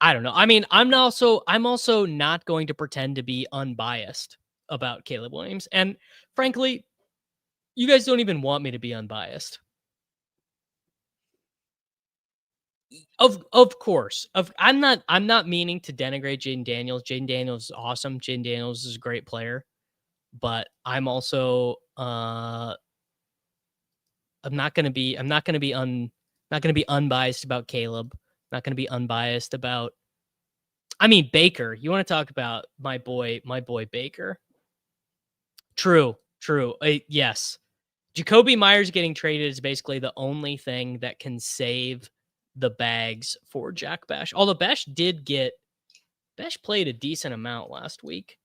I don't know. I mean, I'm also not going to pretend to be unbiased about Caleb Williams. And frankly, you guys don't even want me to be unbiased. Of course. I'm not meaning to denigrate Jaden Daniels. Jaden Daniels is awesome. Jaden Daniels is a great player, but I'm also I'm not gonna be unbiased about Caleb. Not gonna be unbiased about Baker. You want to talk about my boy Baker? True, true. Yes. Jakobi Meyers getting traded is basically the only thing that can save the bags for Jack Bash. Although Bash played a decent amount last week.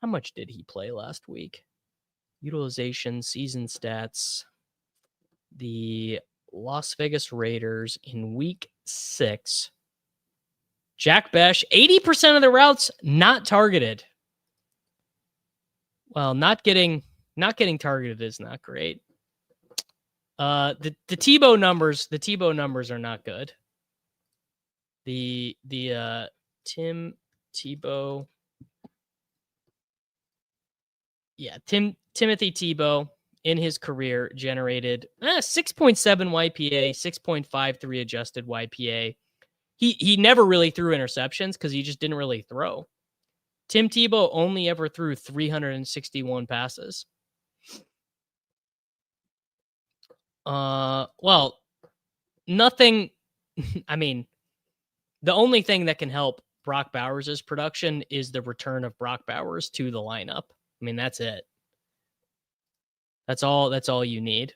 How much did he play last week? Utilization, season stats. The Las Vegas Raiders in week 6. Jack Bash, 80% of the routes not targeted. Well, not getting targeted is not great. The Tebow numbers are not good. The Tim Tebow. Yeah, Timothy Tebow in his career generated 6.7 YPA, 6.53 adjusted YPA. He never really threw interceptions because he just didn't really throw. Tim Tebow only ever threw 361 passes. Well, nothing. The only thing that can help Brock Bowers' production is the return of Brock Bowers to the lineup. That's it. That's all you need.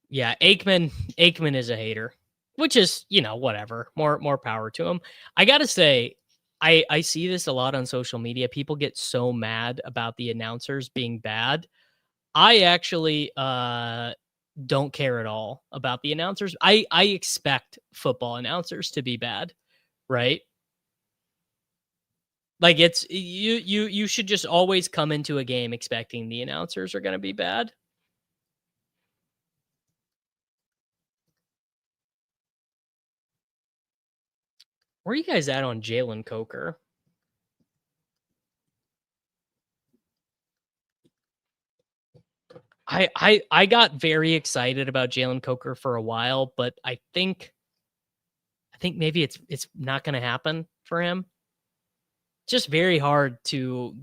Yeah, Aikman is a hater, which is, whatever. More power to him. I got to say, I see this a lot on social media. People get so mad about the announcers being bad. I actually don't care at all about the announcers. I expect football announcers to be bad, right? Like it's you should just always come into a game expecting the announcers are going to be bad. Where are you guys at on Jalen Coker? I got very excited about Jalen Coker for a while, but I think maybe it's not going to happen for him. Just very hard to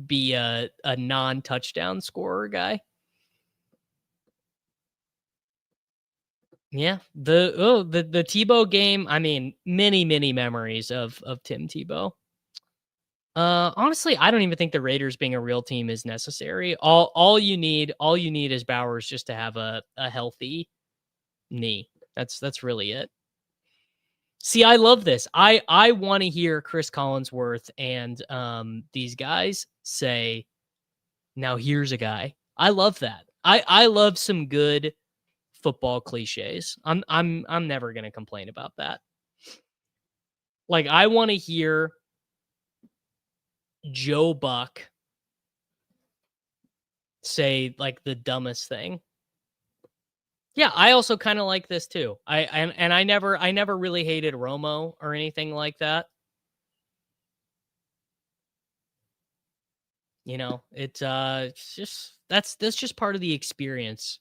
be a non-touchdown scorer guy. Yeah, the Tebow game. Many memories of Tim Tebow. Honestly, I don't even think the Raiders being a real team is necessary. All you need is Bowers just to have a healthy knee. That's really it. See, I love this. I want to hear Chris Collinsworth and these guys say, "Now here's a guy." I love that. I love some good football cliches. I'm never gonna complain about that. Like I want to hear Joe Buck say like the dumbest thing. Yeah, I also kind of like this too. I never really hated Romo or anything like that. It's just that's just part of the experience.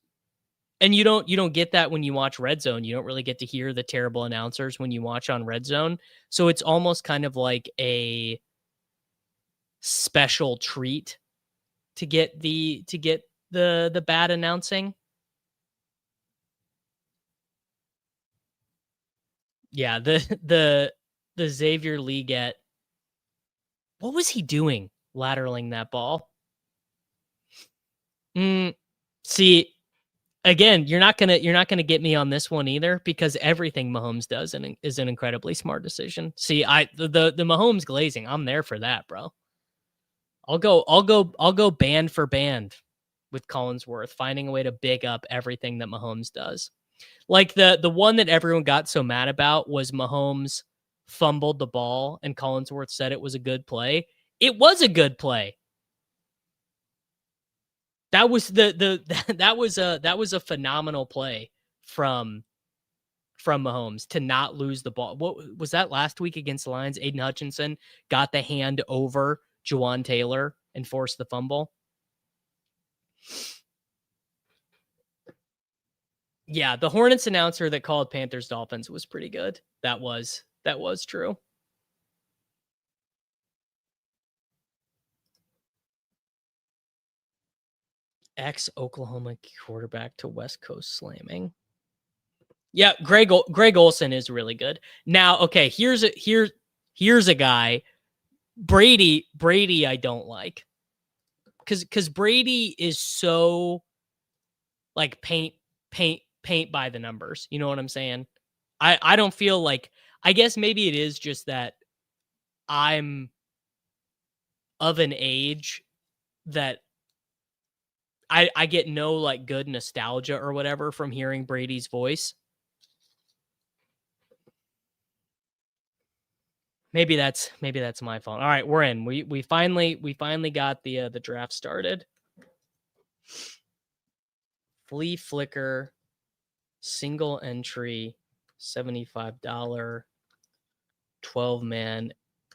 And you don't get that when you watch Red Zone. You don't really get to hear the terrible announcers when you watch on Red Zone. So it's almost kind of like a special treat to get the bad announcing. Yeah, the Xavier Leggett. What was he doing lateraling that ball? See, again, you're not gonna get me on this one either because everything Mahomes does is an incredibly smart decision. See, the Mahomes glazing, I'm there for that, bro. I'll go band for band with Collinsworth, finding a way to big up everything that Mahomes does. Like the one that everyone got so mad about was Mahomes fumbled the ball and Collinsworth said it was a good play. It was a good play. That was that was a phenomenal play from Mahomes to not lose the ball. What was that last week against the Lions? Aiden Hutchinson got the hand over Juwan Taylor and forced the fumble. Yeah, the Hornets announcer that called Panthers Dolphins was pretty good. That was true. Ex Oklahoma quarterback to West Coast slamming. Yeah, Greg Olson is really good. Now, okay, here's a guy. Brady I don't like. Cuz Brady is so like paint by the numbers. You know what I'm saying? I don't feel like, I guess maybe it is just that I'm of an age that I get no like good nostalgia or whatever from hearing Brady's voice. Maybe that's my fault. All right, we're in. We finally got the draft started. Flea Flicker, single entry, $75, 12-man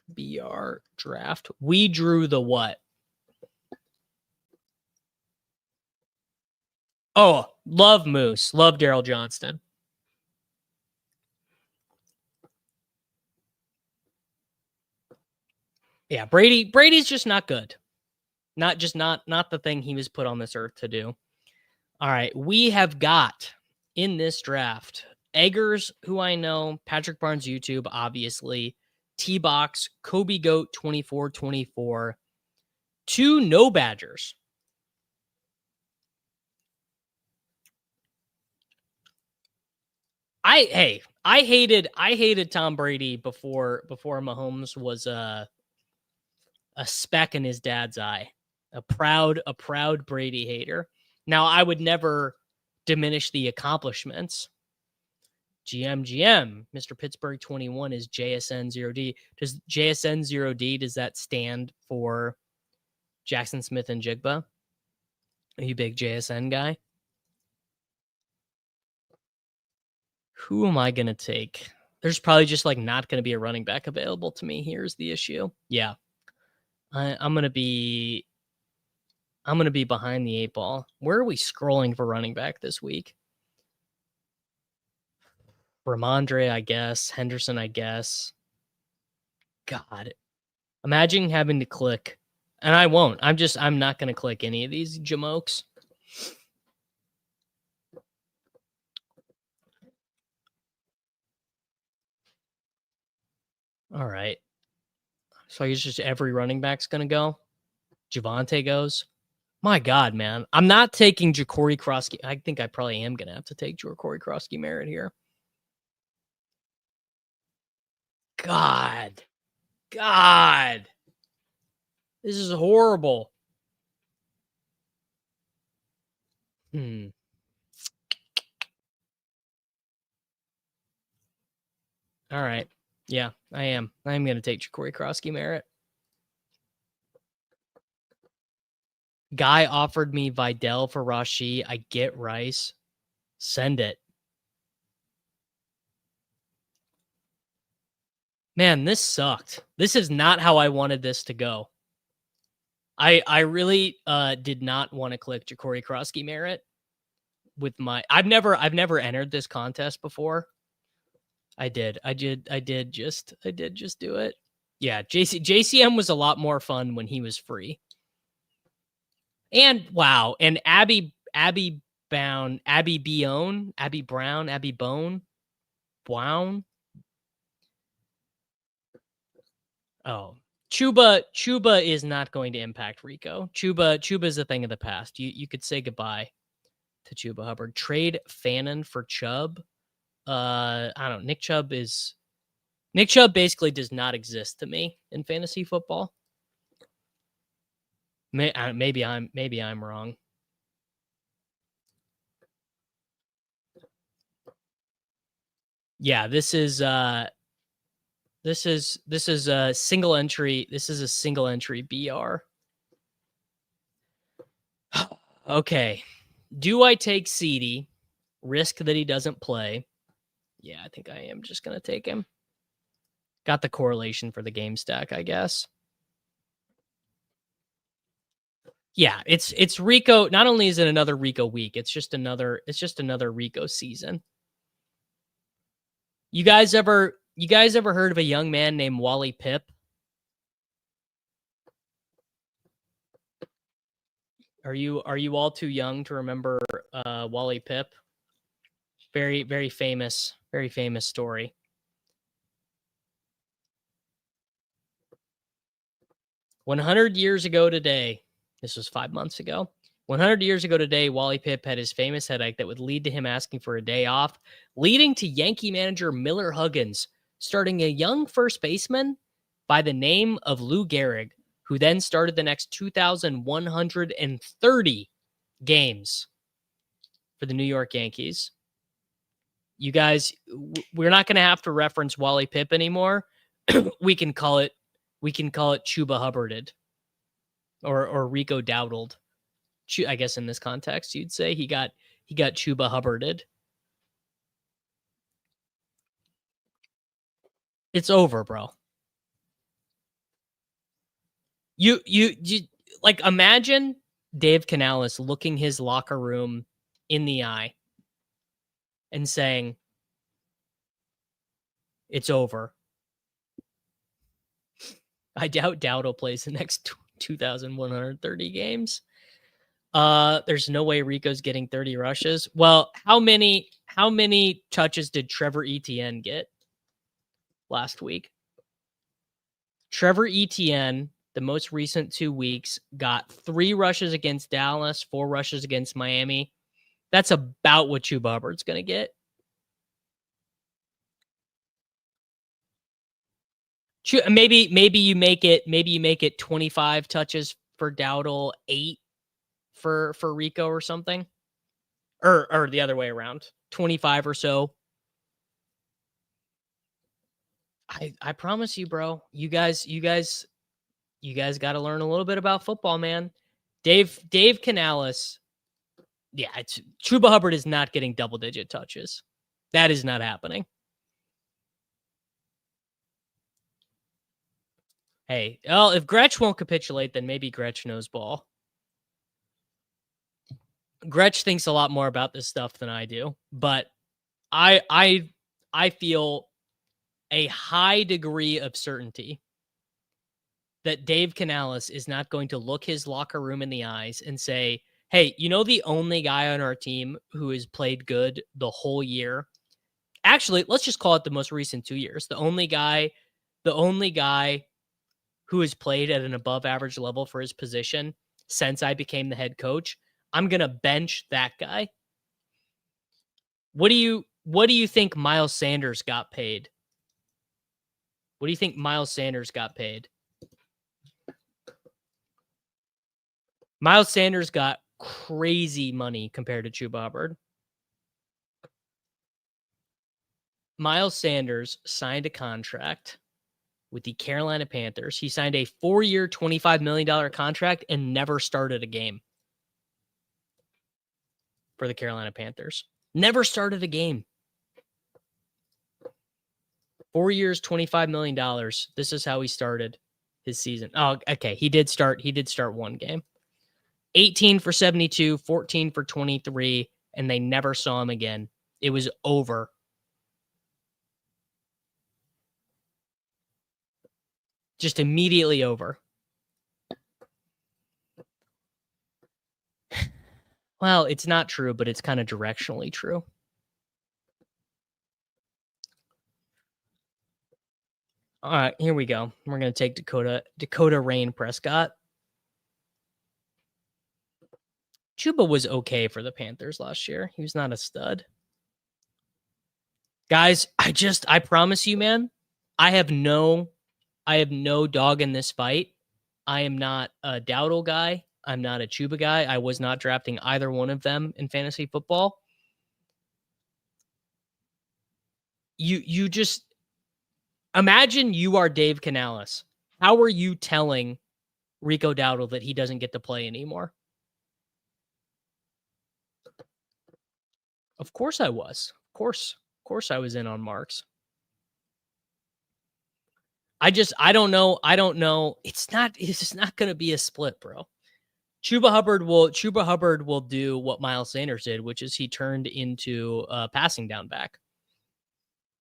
BR draft. We drew the what? Oh, love Moose. Love Daryl Johnston. Yeah, Brady's just not good. Not the thing he was put on this earth to do. All right, we have got in this draft Eggers, who I know, Patrick Barnes YouTube, obviously, T-Box, Kobe Goat 2424, 2 no Badgers. I hated Tom Brady before Mahomes was a speck in his dad's eye. A proud Brady hater. Now, I would never diminish the accomplishments. GM, Mr. Pittsburgh 21 is JSN 0D. Does JSN 0D, does that stand for Jackson Smith and Jigba? Are you a big JSN guy? Who am I going to take? There's probably just like not going to be a running back available to me. Here's the issue. Yeah. I'm going to be behind the 8 ball. Where are we scrolling for running back this week? Ramondre, I guess. Henderson, I guess. God. Imagine having to click. And I won't. I'm not going to click any of these jamokes. All right. So I guess just every running back's going to go. Javonte goes. My God, man. I'm not taking Jacory Krosky. I think I probably am going to have to take Jacory Krosky Merritt here. God. This is horrible. All right. Yeah, I am. I'm going to take Jacory Krosky Merritt. Guy offered me Vidal for Rashi. I get Rice. Send it. Man, this sucked. This is not how I wanted this to go. I really did not want to click Jacory Krosky Merritt with my I've never entered this contest before. I did just do it. Yeah, JCM was a lot more fun when he was free. And wow, and Abby Brown, Brown. Oh, Chuba is not going to impact Rico. Chuba is a thing of the past. You could say goodbye to Chuba Hubbard. Trade Fannin for Chubb. I don't know. Nick Chubb basically does not exist to me in fantasy football. Maybe I'm wrong. Yeah, this is a single entry. This is a single entry BR. Okay. Do I take CD? Risk that he doesn't play? Yeah, I think I am just going to take him. Got the correlation for the game stack, I guess. Yeah, it's Rico. Not only is it another Rico week, it's just another Rico season. You guys ever heard of a young man named Wally Pipp? Are you all too young to remember Wally Pipp? Very, very famous story. 100 years ago today, this was 5 months ago. 100 years ago today, Wally Pipp had his famous headache that would lead to him asking for a day off, leading to Yankee manager Miller Huggins starting a young first baseman by the name of Lou Gehrig, who then started the next 2,130 games for the New York Yankees. You guys, we're not going to have to reference Wally Pipp anymore. we can call it Chuba Hubbarded or Rico Dowdled. I guess in this context, you'd say he got Chuba Hubbarded. It's over, bro. You like imagine Dave Canales looking his locker room in the eye and saying, "It's over." I doubt Dowdle plays the next 2,130 games. There's no way Rico's getting 30 rushes. Well, how many touches did Trevor Etienne get last week? Trevor Etienne, the most recent 2 weeks, got 3 rushes against Dallas, 4 rushes against Miami. That's about what Chuba Hubbard's going to get. Maybe you make it 25 touches for Dowdle, 8 for Rico or something. Or the other way around. 25 or so. I promise you, bro. You guys got to learn a little bit about football, man. Dave Canales. Yeah, Chuba Hubbard is not getting double-digit touches. That is not happening. Hey, well, if Gretsch won't capitulate, then maybe Gretsch knows ball. Gretsch thinks a lot more about this stuff than I do, but I feel a high degree of certainty that Dave Canales is not going to look his locker room in the eyes and say, "Hey, you know the only guy on our team who has played good the whole year? Actually, let's just call it the most recent 2 years. The only guy who has played at an above average level for his position since I became the head coach. I'm going to bench that guy." What do you think Miles Sanders got paid? What do you think Miles Sanders got paid? Miles Sanders got crazy money compared to Chuba Hubbard. Miles Sanders signed a contract with the Carolina Panthers. He signed a 4-year, $25 million contract and never started a game for the Carolina Panthers. Never started a game. 4 years, $25 million. This is how he started his season. Oh, okay. He did start 1 game. 18 for 72, 14 for 23, and they never saw him again. It was over. Just immediately over. Well, it's not true, but it's kind of directionally true. All right, here we go. We're going to take Dakota Rain Prescott. Chuba was okay for the Panthers last year. He was not a stud. Guys, I promise you, man, I have no dog in this fight. I am not a Dowdle guy. I'm not a Chuba guy. I was not drafting either one of them in fantasy football. You just imagine you are Dave Canales. How are you telling Rico Dowdle that he doesn't get to play anymore? Of course I was. Of course I was in on Marks. I don't know. It's just not going to be a split, bro. Chuba Hubbard will do what Miles Sanders did, which is he turned into a passing down back.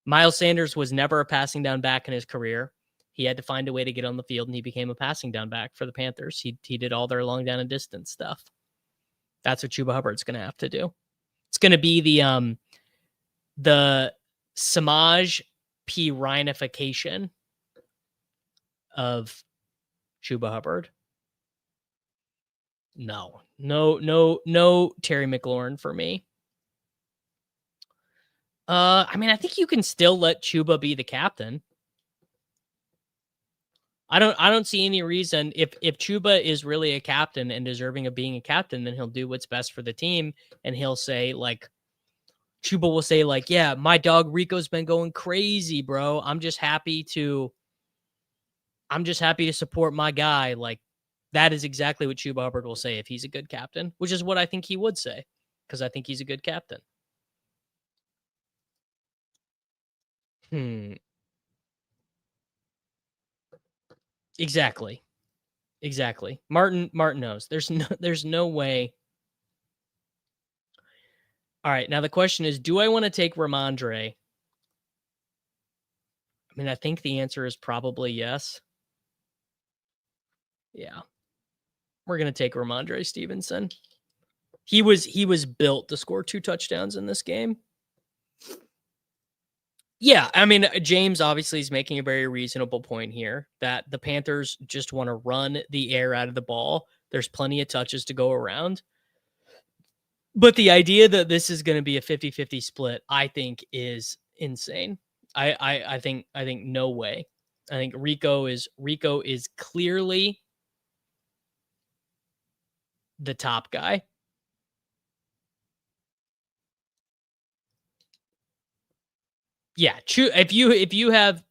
Miles Sanders was never a passing down back in his career. He had to find a way to get on the field, and he became a passing down back for the Panthers. He did all their long down and distance stuff. That's what Chuba Hubbard's going to have to do. It's going to be the Samaj P. Ryanification of Chuba Hubbard. No Terry McLaurin for me. I mean, I think you can still let Chuba be the captain. I don't see any reason if Chuba is really a captain and deserving of being a captain, then he'll do what's best for the team. And he'll say like, Chuba will say like, yeah, my dog Rico's been going crazy, bro. I'm just happy to support my guy. Like that is exactly what Chuba Hubbard will say if he's a good captain, which is what I think he would say because I think he's a good captain. Exactly. Martin knows. There's no way. All right. Now the question is, do I want to take Ramondre? I mean, I think the answer is probably yes. Yeah. We're going to take Ramondre Stevenson. He was built to score 2 touchdowns in this game. Yeah, I mean, James obviously is making a very reasonable point here that the Panthers just want to run the air out of the ball. There's plenty of touches to go around. But the idea that this is going to be a 50-50 split, I think is insane. I think no way. I think Rico is clearly the top guy. Yeah, if you have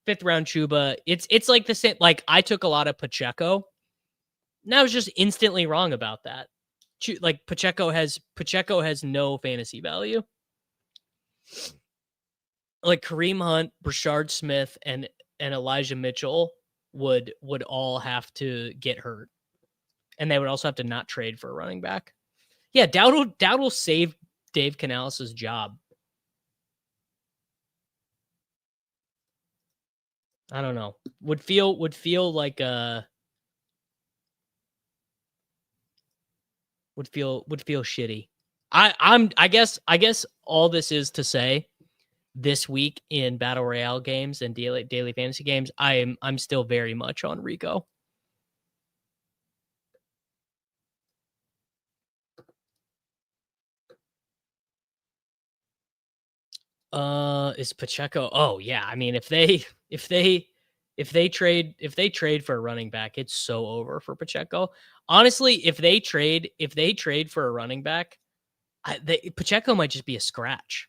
5th round Chuba, it's like the same. Like I took a lot of Pacheco. And I was just instantly wrong about that. Like Pacheco has no fantasy value. Like Kareem Hunt, Brashard Smith, and Elijah Mitchell would all have to get hurt, and they would also have to not trade for a running back. Yeah, Dowd will save Dave Canales' job. I don't know. Would feel like would feel shitty. I guess all this is to say this week in battle royale games and daily fantasy games, I'm still very much on Rico. Is Pacheco? Oh yeah, I mean if they trade for a running back, it's so over for Pacheco. Honestly, if they trade for a running back, Pacheco might just be a scratch.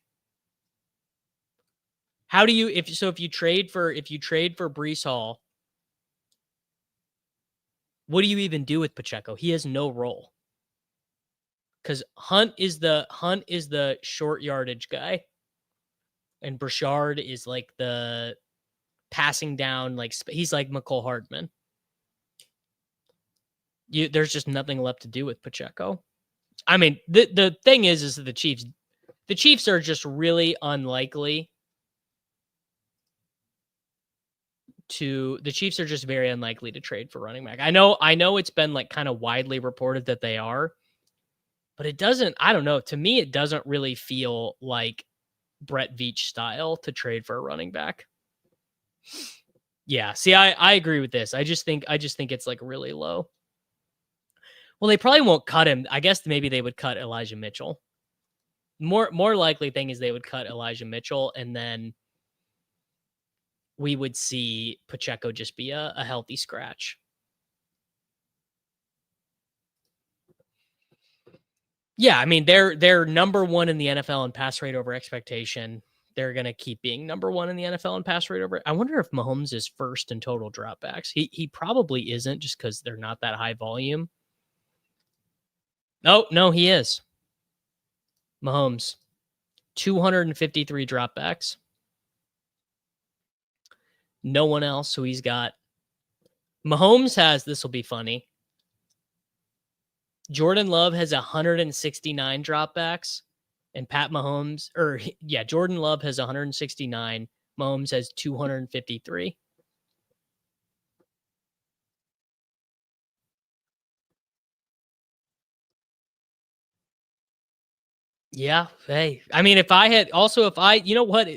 How do you if you trade for Breece Hall, what do you even do with Pacheco? He has no role. Because Hunt is the short yardage guy, and Brashard is like the passing down, like he's like McCole Hardman. There's just nothing left to do with Pacheco. I mean, the thing is that the Chiefs are just really unlikely the Chiefs are just very unlikely to trade for running back. I know it's been like kind of widely reported that they are, but it doesn't, I don't know. To me, it doesn't really feel like Brett Veach style to trade for a running back. Yeah. See, I agree with this. I just think it's like really low. Well, they probably won't cut him. I guess maybe they would cut Elijah Mitchell. More likely thing is they would cut Elijah Mitchell, and then we would see Pacheco just be a healthy scratch. Yeah, I mean, they're number 1 in the NFL in pass rate over expectation. They're going to keep being number 1 in the NFL in pass rate over. I wonder if Mahomes is first in total dropbacks. He probably isn't, just because they're not that high volume. No, he is. Mahomes, 253 dropbacks. No one else. So he's got. Mahomes has, this will be funny, Jordan Love has 169 dropbacks, and Jordan Love has 169. Mahomes has 253. Yeah. Hey, I mean, you know what?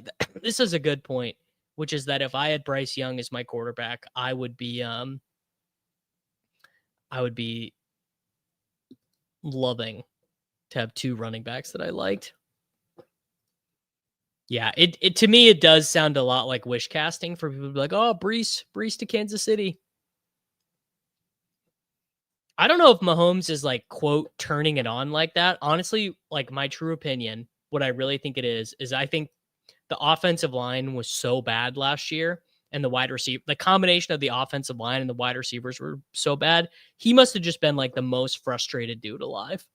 This is a good point, which is that if I had Bryce Young as my quarterback, I would be loving to have two running backs that I liked. Yeah, it to me, it does sound a lot like wish casting for people to be like, oh, Brees to Kansas City. I don't know if Mahomes is like, quote, turning it on like that. Honestly, like my true opinion, what I really think it is I think the offensive line was so bad last year and the combination of the offensive line and the wide receivers were so bad. He must have just been like the most frustrated dude alive.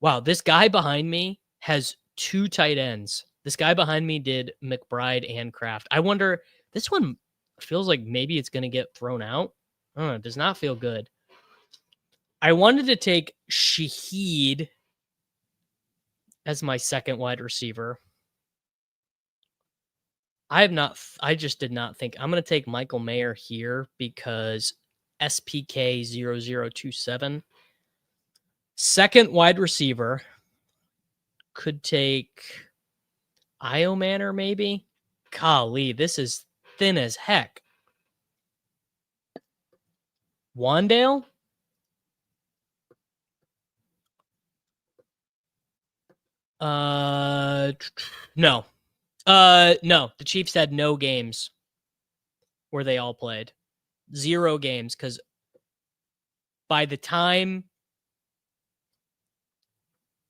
Wow, this guy behind me has two tight ends. This guy behind me did McBride and Kraft. I wonder, this one feels like maybe it's going to get thrown out. I don't know. It does not feel good. I wanted to take Shaheed as my second wide receiver. I just did not think. I'm going to take Michael Mayer here because SPK 0027. Second wide receiver could take Io Manor, maybe. Golly, this is thin as heck. Wandale? No. No. The Chiefs had no games where they all played. 0 games, because by the time,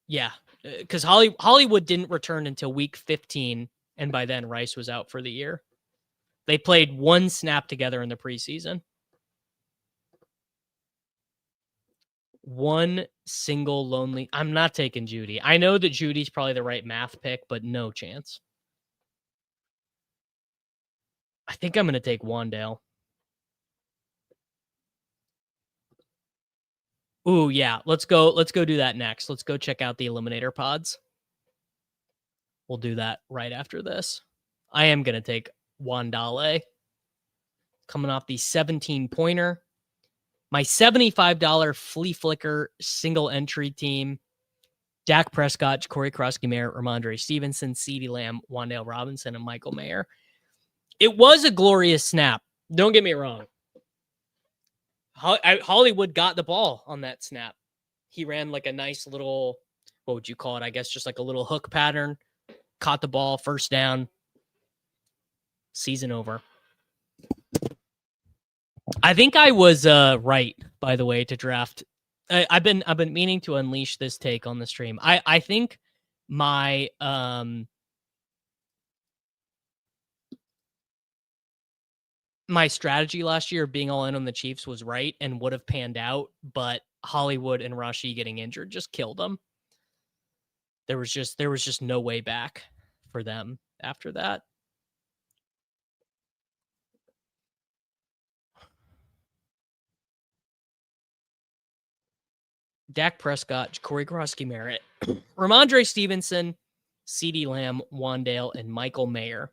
because Hollywood didn't return until week 15, and by then Rice was out for the year. They played 1 snap together in the preseason. One single lonely. I'm not taking Judy. I know that Judy's probably the right math pick, but no chance. I think I'm going to take Wandale. Ooh, yeah. Let's go do that next. Let's go check out the Eliminator Pods. We'll do that right after this. I am going to take Wandale. Coming off the 17-pointer. My $75 Flea Flicker single entry team. Dak Prescott, Jakobi Meyers, Ramondre Stevenson, CeeDee Lamb, Wandale Robinson, and Michael Mayer. It was a glorious snap. Don't get me wrong. Hollywood got the ball on that snap. He ran like a nice little, what would you call it? I guess just like a little hook pattern. Caught the ball, first down. Season over. I think I was right, by the way, to draft. I've been meaning to unleash this take on the stream. I think my my strategy last year of being all in on the Chiefs was right and would have panned out, but Hollywood and Rashi getting injured just killed them. There was just no way back for them after that. Dak Prescott, Jakobi Meyers, Ramondre Stevenson, CeeDee Lamb, Wandale, and Michael Mayer.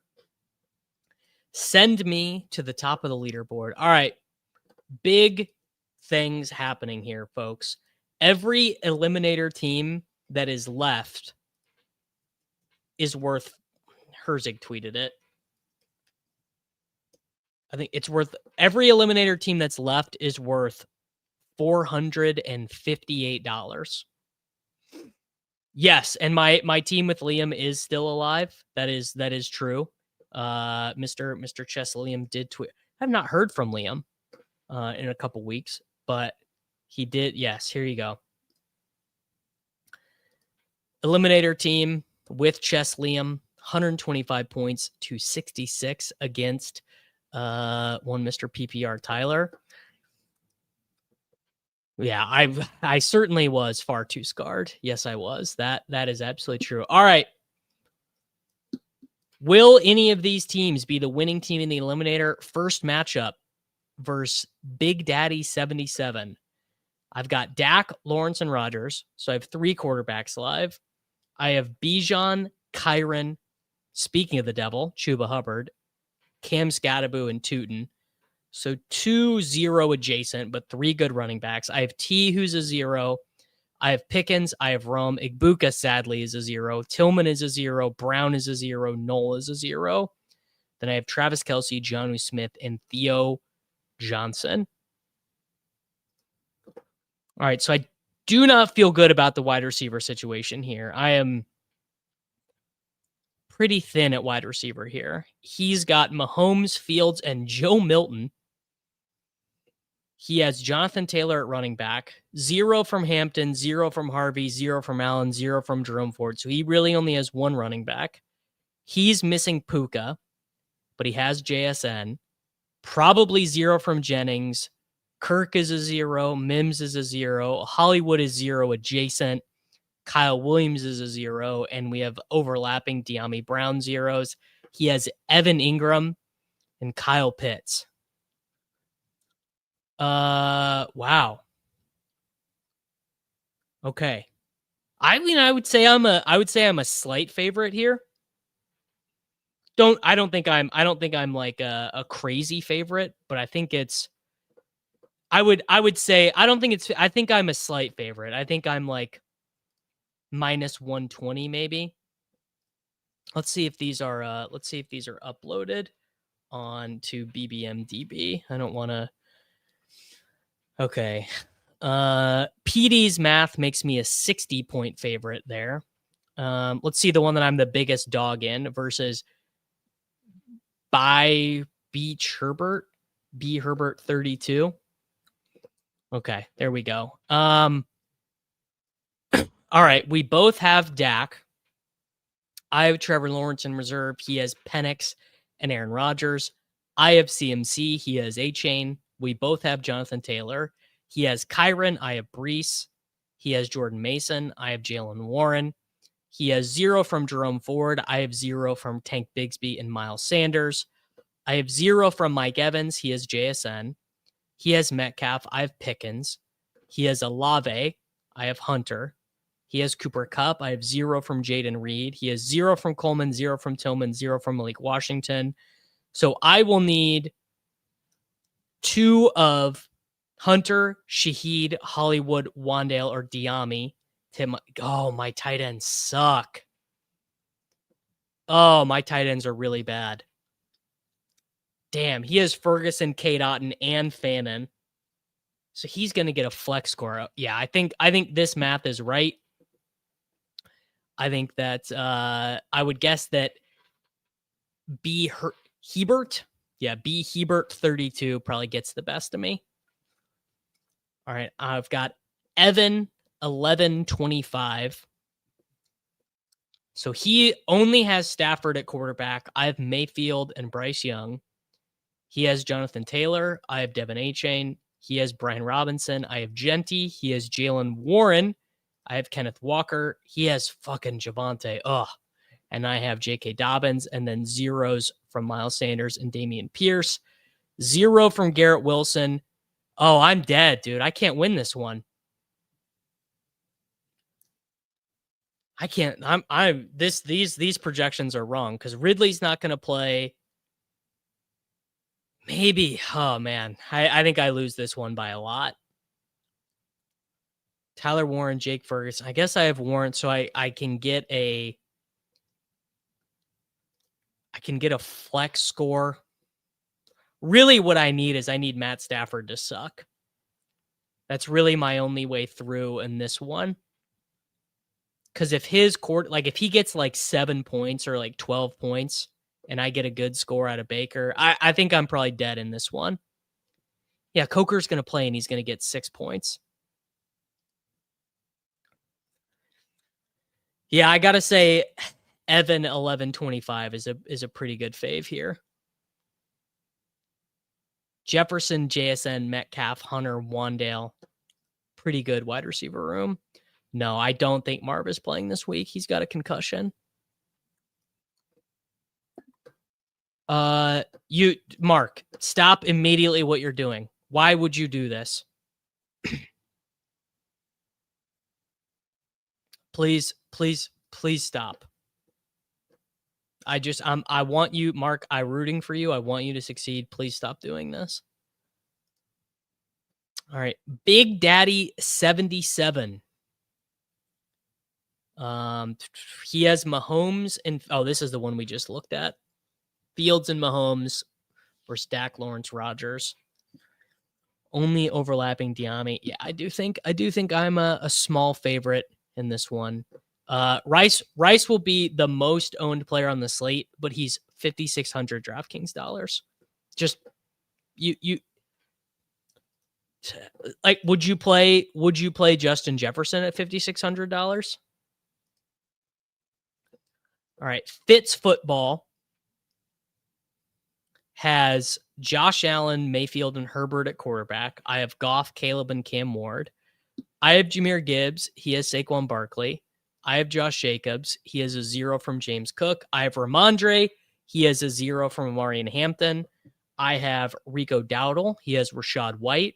Send me to the top of the leaderboard. All right. Big things happening here, folks. Every Eliminator team that is left is worth, Herzig tweeted it. I think it's worth, every Eliminator team that's left is worth $458. Yes, and my team with Liam is still alive. That is true. Mr. Chess Liam did tweet. I've not heard from Liam in a couple weeks, but he did. Yes, here you go. Eliminator team with Chess Liam, 125 points to 66 against one Mr. PPR Tyler. Yeah, I certainly was far too scarred. Yes, I was. That is absolutely true. All right. Will any of these teams be the winning team in the Eliminator? First matchup versus Big Daddy 77. I've got Dak, Lawrence, and Rodgers. So I have 3 quarterbacks live. I have Bijan, Kyron, speaking of the devil, Chuba Hubbard, Cam Scatterbo, and Tootin. So 2 0 adjacent, but 3 good running backs. I have T, who's a 0. I have Pickens. I have Rome. Igbuka, sadly, is a 0. Tillman is a 0. Brown is a 0. Knoll is a 0. Then I have Travis Kelce, Jonnu Smith, and Theo Johnson. All right, so I do not feel good about the wide receiver situation here. I am pretty thin at wide receiver here. He's got Mahomes, Fields, and Joe Milton. He has Jonathan Taylor at running back, 0 from Hampton, 0 from Harvey, 0 from Allen, 0 from Jerome Ford. So he really only has 1 running back. He's missing Puka, but he has JSN. Probably 0 from Jennings. Kirk is a 0. Mims is a 0. Hollywood is 0 adjacent. Kyle Williams is a 0. And we have overlapping De'Ami Brown zeros. He has Evan Ingram and Kyle Pitts. Wow. Okay. I mean, I would say I'm a slight favorite here. I don't think I'm like a crazy favorite, but I think it's, I would say, I think I'm a slight favorite. I think I'm like minus 120 maybe. Let's see if these are uploaded onto BBMDB. I don't want to. Okay. PD's math makes me a 60-point favorite there. Let's see the one that I'm the biggest dog in versus by Beach Herbert, B Herbert 32. Okay, there we go. All right, we both have Dak. I have Trevor Lawrence in reserve. He has Penix and Aaron Rodgers. I have CMC. He has A-Chain. We both have Jonathan Taylor. He has Kyron. I have Brees. He has Jordan Mason. I have Jalen Warren. He has 0 from Jerome Ford. I have 0 from Tank Bigsby and Miles Sanders. I have 0 from Mike Evans. He has JSN. He has Metcalf. I have Pickens. He has Olave. I have Hunter. He has Cooper Kupp. I have 0 from Jaden Reed. He has 0 from Coleman, 0 from Tillman, 0 from Malik Washington. So I will need 2 of Hunter, Shaheed, Hollywood, Wandale, or De'Ami. Oh, my tight ends suck. Oh, my tight ends are really bad. Damn, he has Ferguson, Kate Otten, and Fannin. So he's going to get a flex score. Yeah, I think this math is right. I think that I would guess that B Hebert, B Hebert 32 probably gets the best of me. All right, I've got Evan 1125. So he only has Stafford at quarterback. I have Mayfield and Bryce Young. He has Jonathan Taylor. I have Devin A-Chain. He has Brian Robinson. I have Genty. He has Jalen Warren. I have Kenneth Walker. He has fucking Javonte. And I have J.K. Dobbins. And then zeros from Miles Sanders and Damian Pierce. 0 from Garrett Wilson. Oh, I'm dead, dude. I can't win this one. I can't. These projections are wrong because Ridley's not going to play. Maybe. Oh, man. I think I lose this one by a lot. Tyler Warren, Jake Ferguson. I guess I have Warren, so I can get a flex score. Really what I need is Matt Stafford to suck. That's really my only way through in this one. Because if his if he gets like 7 points or like 12 points and I get a good score out of Baker, I think I'm probably dead in this one. Yeah, Coker's going to play and he's going to get 6 points. Yeah, I got to say Evan 1125 is a pretty good fave here. Jefferson, JSN, Metcalf, Hunter, Wandale. Pretty good wide receiver room. No, I don't think Marv is playing this week. He's got a concussion. Mark, stop immediately what you're doing. Why would you do this? Please, please, please stop. I want you, Mark, I'm rooting for you. I want you to succeed. Please stop doing this. All right. Big Daddy 77. He has Mahomes and this is the one we just looked at. Fields and Mahomes versus Dak, Lawrence, Rodgers. Only overlapping Diami. Yeah, I do think I'm a small favorite in this one. Rice will be the most owned player on the slate, but he's 5,600 DraftKings dollars. Just you like would you play Justin Jefferson at $5,600? All right, Fitz Football has Josh Allen, Mayfield, and Herbert at quarterback. I have Goff, Caleb, and Cam Ward. I have Jahmyr Gibbs. He has Saquon Barkley. I have Josh Jacobs. He has a 0 from James Cook. I have Ramondre. He has a 0 from Amari Hampton. I have Rico Dowdle. He has Rashad White.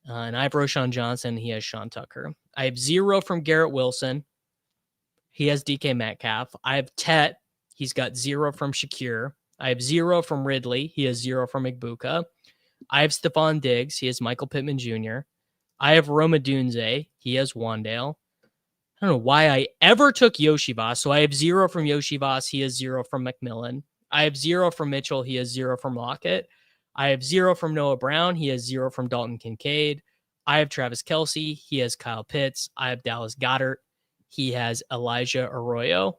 And I have Roshan Johnson. He has Sean Tucker. I have 0 from Garrett Wilson. He has DK Metcalf. I have Tet. He's got 0 from Shakir. I have 0 from Ridley. He has 0 from Igbuka. I have Stephon Diggs. He has Michael Pittman Jr. I have Roma Dunze. He has Wandale. I don't know why I ever took Yoshivas. So I have 0 from Yoshivas. He has 0 from McMillan. I have 0 from Mitchell. He has 0 from Lockett. I have 0 from Noah Brown. He has 0 from Dalton Kincaid. I have Travis Kelce. He has Kyle Pitts. I have Dallas Goedert. He has Elijah Arroyo.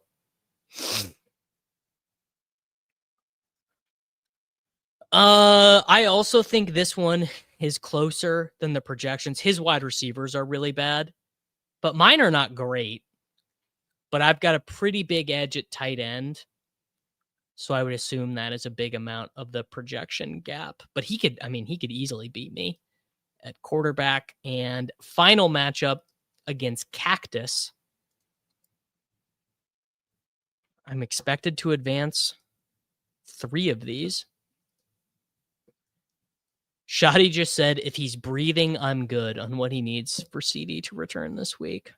I also think this one is closer than the projections. His wide receivers are really bad, but mine are not great. But I've got a pretty big edge at tight end. So I would assume that is a big amount of the projection gap. But he could easily beat me at quarterback. And final matchup against Cactus. I'm expected to advance 3 of these. Shadi just said, if he's breathing, I'm good on what he needs for CD to return this week.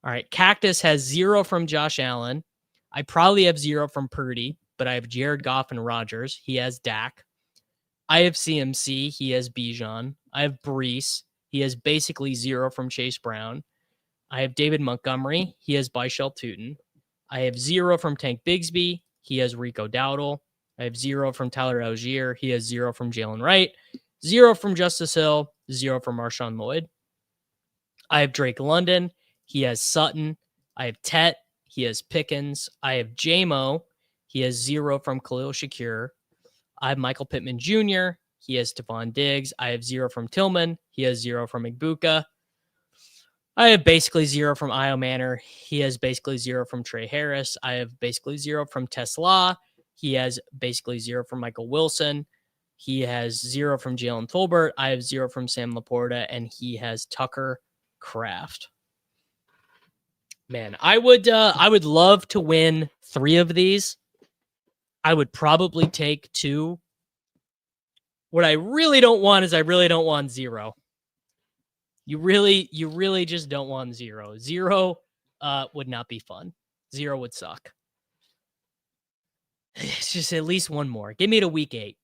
All right. Cactus has 0 from Josh Allen. I probably have 0 from Purdy, but I have Jared Goff and Rodgers. He has Dak. I have CMC. He has Bijan. I have Brees. He has basically 0 from Chase Brown. I have David Montgomery. He has Byshell Tootin. I have 0 from Tank Bigsby. He has Rico Dowdle. I have 0 from Tyler Algier. He has 0 from Jalen Wright. 0 from Justice Hill. 0 from Marshawn Lloyd. I have Drake London. He has Sutton. I have Tet. He has Pickens. I have J-Mo. He has 0 from Khalil Shakir. I have Michael Pittman Jr. He has Stephon Diggs. I have 0 from Tillman. He has 0 from Igbuka. I have basically 0 from Io Manor. He has basically 0 from Trey Harris. I have basically 0 from Tesla. He has basically 0 from Michael Wilson. He has 0 from Jalen Tolbert. I have 0 from Sam Laporta, and he has Tucker Kraft. Man, I would love to win 3 of these. I would probably take 2. What I really don't want is 0. You really just don't want 0. 0 would not be fun. 0 would suck. It's just at least one more. Give me to week 8.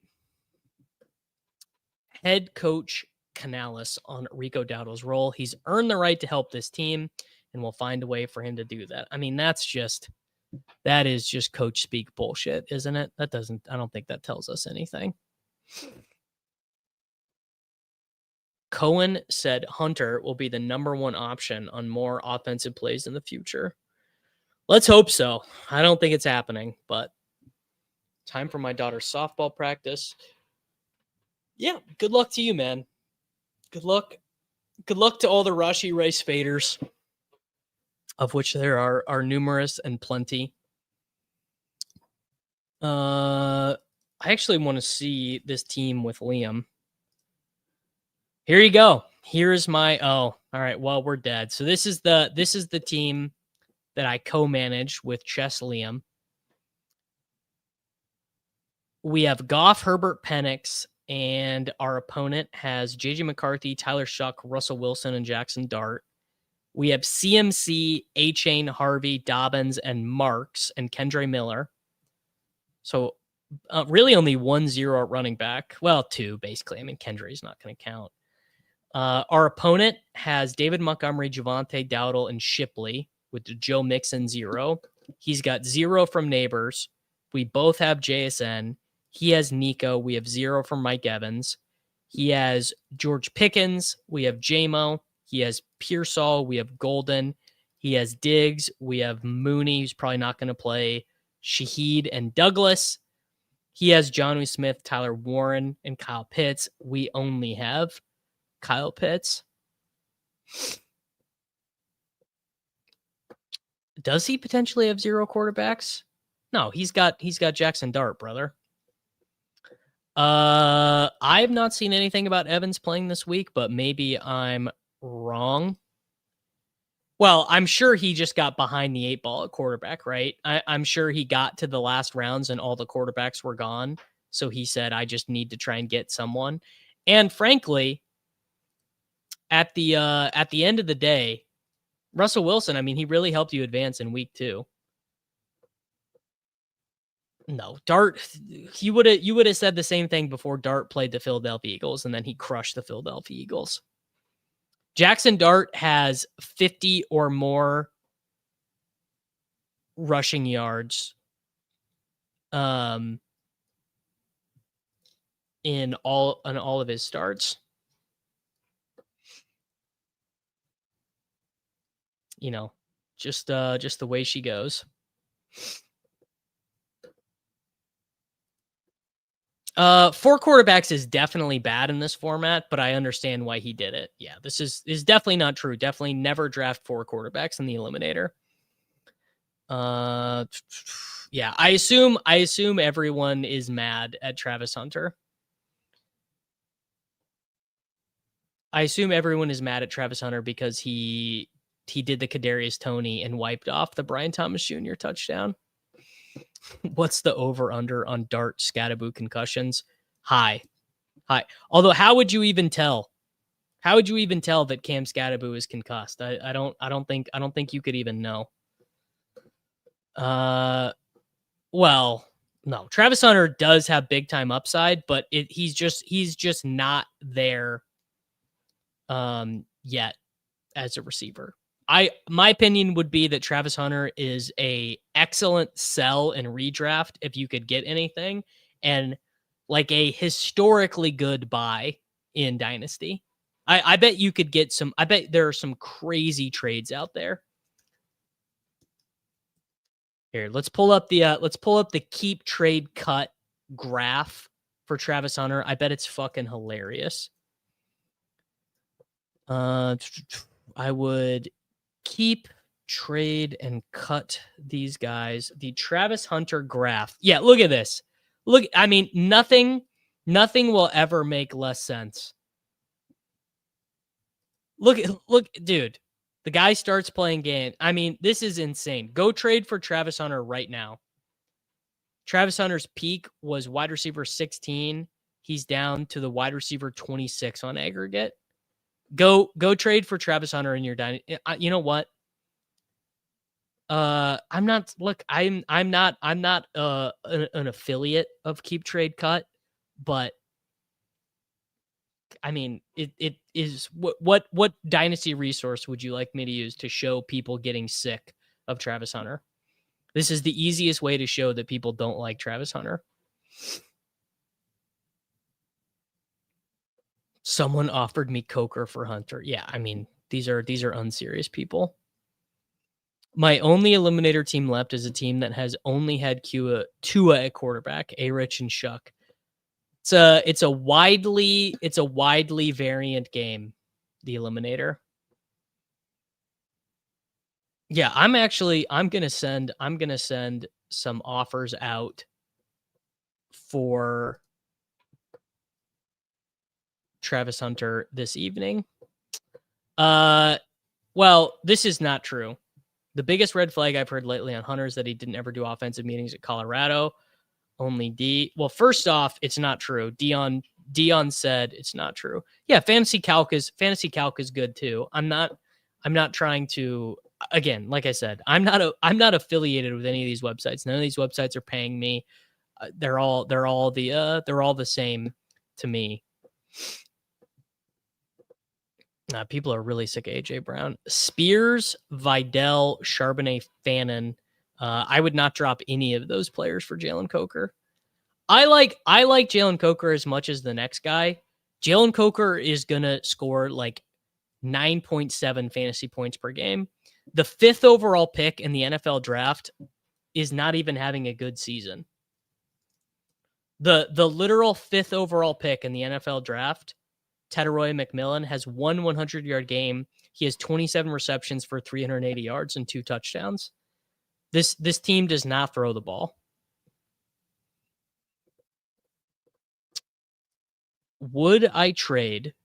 Head coach Canales on Rico Dowdle's role. He's earned the right to help this team, and we'll find a way for him to do that. I mean, that is just coach speak bullshit, isn't it? I don't think that tells us anything. Cohen said Hunter will be the number 1 option on more offensive plays in the future. Let's hope so. I don't think it's happening, but time for my daughter's softball practice. Yeah, good luck to you, man. Good luck. Good luck to all the Rashi Rice faders, of which there are numerous and plenty. I actually want to see this team with Liam. Here you go. Here's my all right. Well, we're dead. So this is the team that I co-manage with Chess Liam. We have Goff, Herbert, Penix, and our opponent has JJ McCarthy, Tyler Shuck, Russell Wilson, and Jackson Dart. We have CMC, A-Chain, Harvey, Dobbins, and Marks, and Kendre Miller. So really only 1-0 at running back. Well, 2, basically. I mean, Kendry's not going to count. Our opponent has David Montgomery, Javonte Dowdle, and Shipley with Joe Mixon 0. He's got 0 from Neighbors. We both have JSN. He has Nico. We have 0 from Mike Evans. He has George Pickens. We have JMO. He has Pearsall. We have Golden. He has Diggs. We have Mooney, who's probably not going to play. Shaheed and Douglas. He has Jonnu Smith, Tyler Warren, and Kyle Pitts. We only have Kyle Pitts. Does he potentially have 0 quarterbacks? No, he's got Jackson Dart, brother. I've not seen anything about Evans playing this week, but maybe I'm wrong. Well, I'm sure he just got behind the 8 ball at quarterback, right? I'm sure he got to the last rounds and all the quarterbacks were gone. So he said, I just need to try and get someone. And frankly, at the end of the day, Russell Wilson, I mean, he really helped you advance in week 2. No, Dart, you would have said the same thing before Dart played the Philadelphia Eagles, and then he crushed the Philadelphia Eagles. Jackson Dart has 50 or more rushing yards in all of his starts. You know, just the way she goes. 4 quarterbacks is definitely bad in this format, but I understand why he did it. Yeah, this is definitely not true. Definitely never draft 4 quarterbacks in the Eliminator. Yeah, I assume everyone is mad at Travis Hunter. I assume everyone is mad at Travis Hunter because he did the Kadarius Toney and wiped off the Brian Thomas Jr. touchdown. What's the over-under on Dart Scatterboo concussions? High. Although, how would you even tell? How would you even tell that Cam Scatterboo is concussed? I don't think you could even know. Well, no. Travis Hunter does have big time upside, but he's just not there yet as a receiver. My opinion would be that Travis Hunter is a excellent sell and redraft if you could get anything, and like a historically good buy in Dynasty. I bet you could get some. I bet there are some crazy trades out there. Here, let's pull up the keep trade cut graph for Travis Hunter. I bet it's fucking hilarious. I would keep, trade, and cut these guys. The Travis Hunter graph. Yeah, look at this. Look, I mean, nothing will ever make less sense. Look, dude. The guy starts playing game. I mean, this is insane. Go trade for Travis Hunter right now. Travis Hunter's peak was wide receiver 16. He's down to the wide receiver 26 on aggregate. Go trade for Travis Hunter in your dynasty. You know what? I'm not an affiliate of Keep Trade Cut, but I mean, it is what dynasty resource would you like me to use to show people getting sick of Travis Hunter? This is the easiest way to show that people don't like Travis Hunter. Someone offered me Coker for Hunter. Yeah, I mean, these are unserious people. My only Eliminator team left is a team that has only had Tua at quarterback, A-Rich and Shuck. It's a widely variant game, the Eliminator. Yeah, I'm gonna send some offers out for Travis Hunter this evening. Well, this is not true. The biggest red flag I've heard lately on Hunter is that he didn't ever do offensive meetings at Colorado. Only D. Well, first off, it's not true. Dion said it's not true. Yeah, fantasy calc is good too. I'm I'm not trying to, again, like I said, I'm not affiliated with any of these websites. None of these websites are paying me. They're all the same to me. People are really sick of AJ Brown. Spears, Vidal, Charbonnet, Fannin. I would not drop any of those players for Jalen Coker. I like Jalen Coker as much as the next guy. Jalen Coker is gonna score like 9.7 fantasy points per game. The 5th overall pick in the NFL draft is not even having a good season. The literal 5th overall pick in the NFL draft, Tedroy McMillan, has one 100-yard game. He has 27 receptions for 380 yards and 2 touchdowns. This team does not throw the ball. Would I trade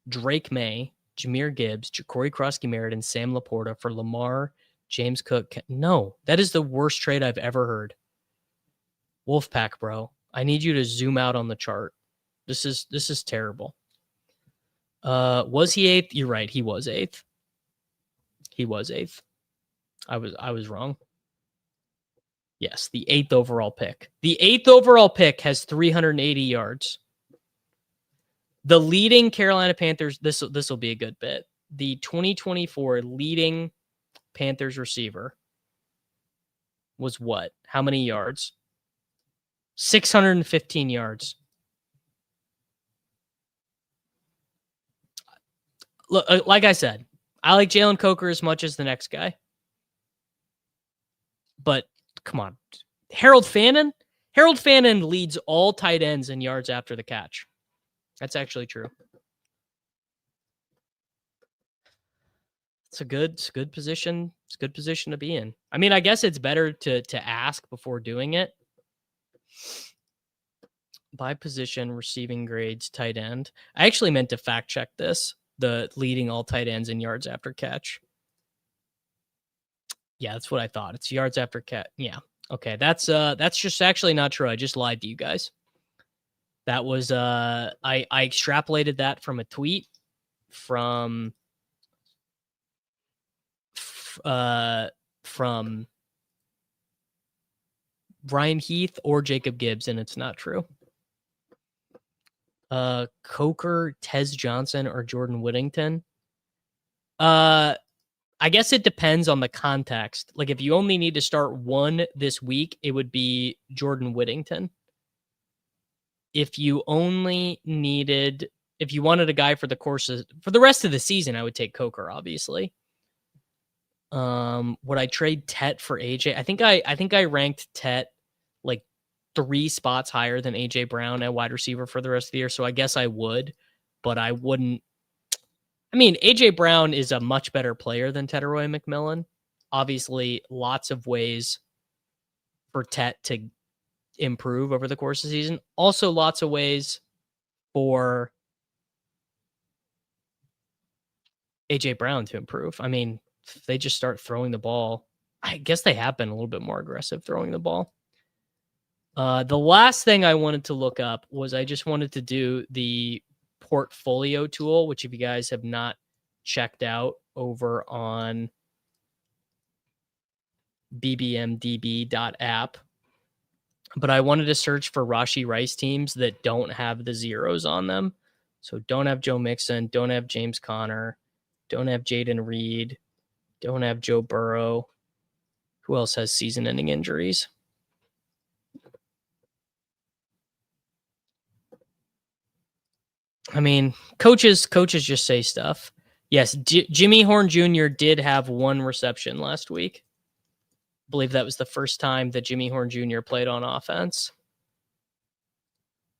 Drake May, Jahmyr Gibbs, Ja'Cory Krosky-Merritt, and Sam Laporta for Lamar, James Cook? No, that is the worst trade I've ever heard. Wolfpack, bro. I need you to zoom out on the chart. This is terrible. Was he 8th? You're right. He was 8th. He was 8th. I was wrong. Yes, the 8th overall pick. The 8th overall pick has 380 yards. The leading Carolina Panthers, this will be a good bit. The 2024 leading Panthers receiver was what? How many yards? 615 yards. Look, like I said, I like Jalen Coker as much as the next guy. But come on. Harold Fannin? Harold Fannin leads all tight ends in yards after the catch. That's actually true. It's a good position. It's a good position to be in. I mean, I guess it's better to ask before doing it. By position, receiving grades, tight end. I actually meant to fact check this. The leading all tight ends in yards after catch. Yeah, that's what I thought. It's yards after catch. Yeah. Okay, that's just actually not true. I just lied to you guys. That was I extrapolated that from a tweet from Brian Heath or Jacob Gibbs, and it's not true. Coker, Tez Johnson, or Jordan Whittington. I guess it depends on the context. Like if you only need to start one this week, it would be Jordan Whittington. If you wanted a guy for the rest of the season, I would take Coker, obviously. Would I trade Tet for AJ? I think I ranked Tet like 3 spots higher than AJ Brown at wide receiver for the rest of the year. So I guess I would, but I wouldn't. I mean, AJ Brown is a much better player than Tedroy McMillan. Obviously, lots of ways for Tet to improve over the course of the season. Also, lots of ways for AJ Brown to improve. I mean, if they just start throwing the ball, I guess they have been a little bit more aggressive throwing the ball. The last thing I wanted to look up was I just wanted to do the portfolio tool, which if you guys have not checked out over on bbmdb.app, but I wanted to search for Rashee Rice teams that don't have the zeros on them. So don't have Joe Mixon, don't have James Conner, don't have Jaden Reed, don't have Joe Burrow. Who else has season-ending injuries? I mean, coaches just say stuff. Yes, Jimmy Horn Jr. did have 1 reception last week. I believe that was the first time that Jimmy Horn Jr. played on offense.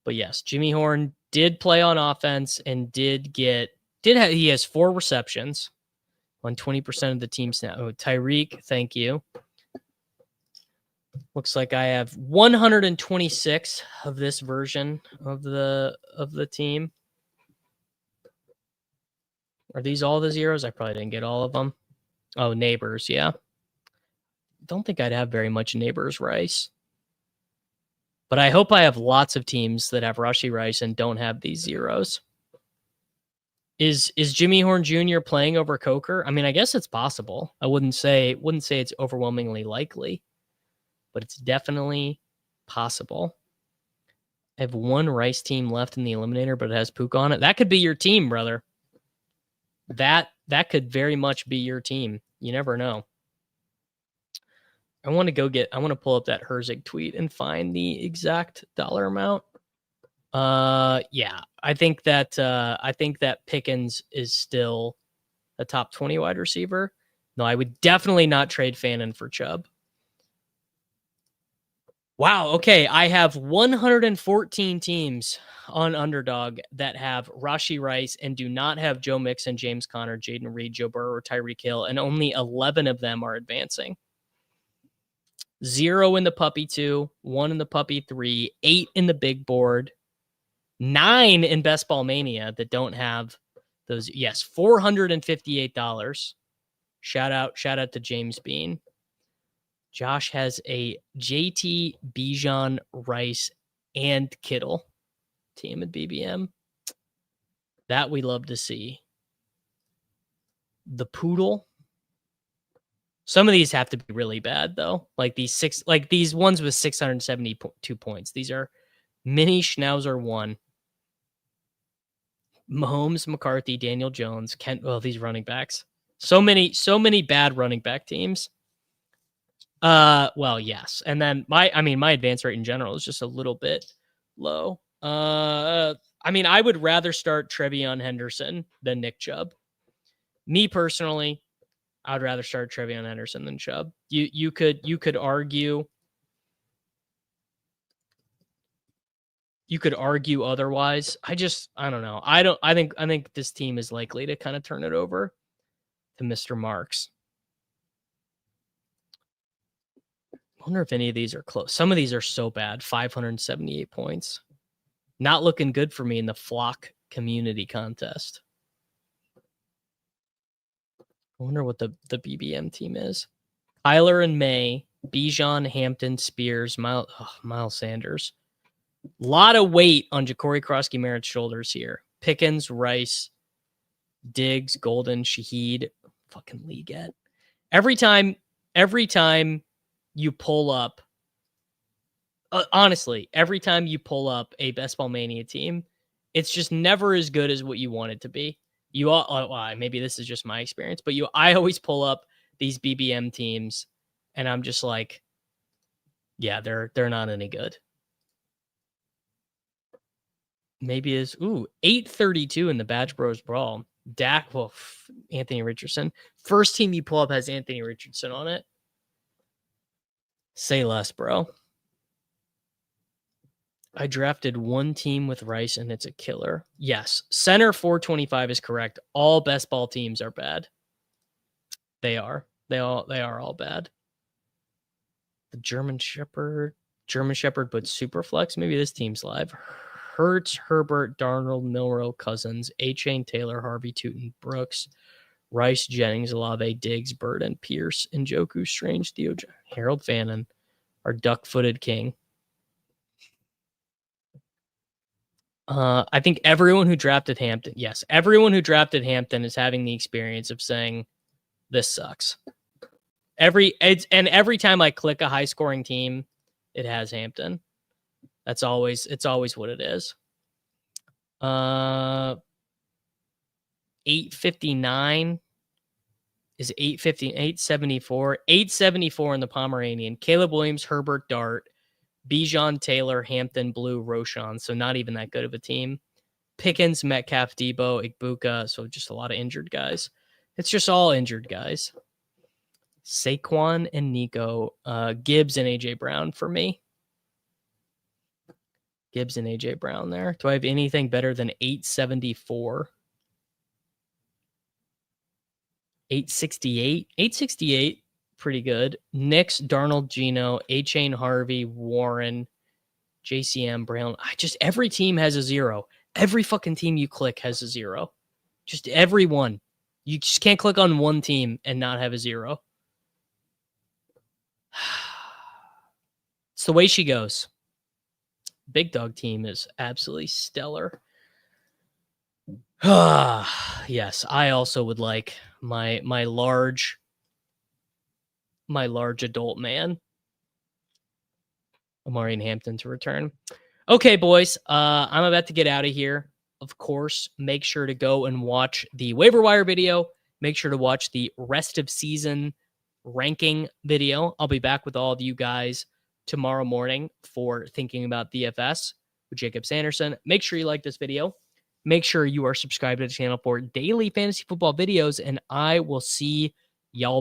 But yes, Jimmy Horn did play on offense and he has 4 receptions on 20% of the team snap. Oh, Tyreek, thank you. Looks like I have 126 of this version of the team. Are these all the zeros? I probably didn't get all of them. Oh, Neighbors, yeah. Don't think I'd have very much Neighbors Rice. But I hope I have lots of teams that have Rashee Rice and don't have these zeros. Is Jimmy Horn Jr. playing over Coker? I mean, I guess it's possible. I wouldn't say it's overwhelmingly likely, but it's definitely possible. I have one Rice team left in the Eliminator, but it has Puka on it. That could be your team, brother. That could very much be your team. You never know. I want to pull up that Herzig tweet and find the exact dollar amount. Yeah, I think that Pickens is still a top 20 wide receiver. No, I would definitely not trade Fannin for Chubb. Wow. Okay. I have 114 teams on Underdog that have Rashee Rice and do not have Joe Mixon, James Conner, Jaden Reed, Joe Burrow, or Tyreek Hill, and only 11 of them are advancing. 0 in the puppy 2, 1 in the puppy 3, 8 in the big board, 9 in Best Ball Mania that don't have those. Yes, $458. Shout out to James Bean. Josh has a JT, Bijan, Rice, and Kittle team at BBM. That we love to see. The Poodle. Some of these have to be really bad though. Like these ones with 672 points. These are Mini Schnauzer 1. Mahomes, McCarthy, Daniel Jones, Kent. Well, these running backs. So many bad running back teams. Well, yes. And then my advance rate in general is just a little bit low. I would rather start Trevion Henderson than Nick Chubb. Me personally, I would rather start Trevion Henderson than Chubb. You could argue otherwise. I don't know. I think this team is likely to kind of turn it over to Mr. Marks. I wonder if any of these are close. Some of these are so bad. 578 points. Not looking good for me in the Flock community contest. I wonder what the BBM team is. Kyler and May, Bijan, Hampton, Spears, Miles Sanders. A lot of weight on Ja'Cory Krosky-Merritt's shoulders here. Pickens, Rice, Diggs, Golden, Shaheed, fucking Leggett. Every time you pull up, honestly, every time you pull up a Best Ball Mania team, it's just never as good as what you want it to be. Maybe this is just my experience, but I always pull up these BBM teams, and I'm just like, yeah, they're not any good. Maybe is 832 in the Batch Bros Brawl. Dak, Anthony Richardson. First team you pull up has Anthony Richardson on it. Say less, bro. I drafted one team with Rice and it's a killer. Yes, center 425 is correct. All best ball teams are bad. They are. They are all bad. The German Shepherd, but super flex. Maybe this team's live. Hurts, Herbert, Darnold, Milroe, Cousins, A-Chain, Taylor, Harvey, Tootin, Brooks, Rice, Jennings, Olave, Diggs, Burden, Pierce, Njoku, Strange, Theo, Harold Fannin, our duck-footed king. I think everyone who drafted Hampton is having the experience of saying, this sucks. Every time I click a high-scoring team, it has Hampton. It's always what it is. 859 is 874. 874 in the Pomeranian. Caleb Williams, Herbert, Dart, Bijan, Taylor, Hampton, Blue, Roshan. So not even that good of a team. Pickens, Metcalf, Debo, Igbuka. So just a lot of injured guys. It's just all injured guys. Saquon and Nico. Gibbs and AJ Brown for me. Gibbs and AJ Brown there. Do I have anything better than 874? 868? 868, pretty good. Knicks, Darnold, Gino, A-Chain, Harvey, Warren, JCM, Brown. Every team has a 0. Every fucking team you click has a 0. Just every one. You just can't click on one team and not have a 0. It's the way she goes. Big Dog team is absolutely stellar. Yes, I also would like my large adult man, Amari Hampton, to return. Okay, boys, I'm about to get out of here. Of course, make sure to go and watch the waiver wire video. Make sure to watch the rest of season ranking video. I'll be back with all of you guys tomorrow morning for Thinking About DFS with Jacob Sanderson. Make sure you like this video. Make sure you are subscribed to the channel for daily fantasy football videos, and I will see y'all back.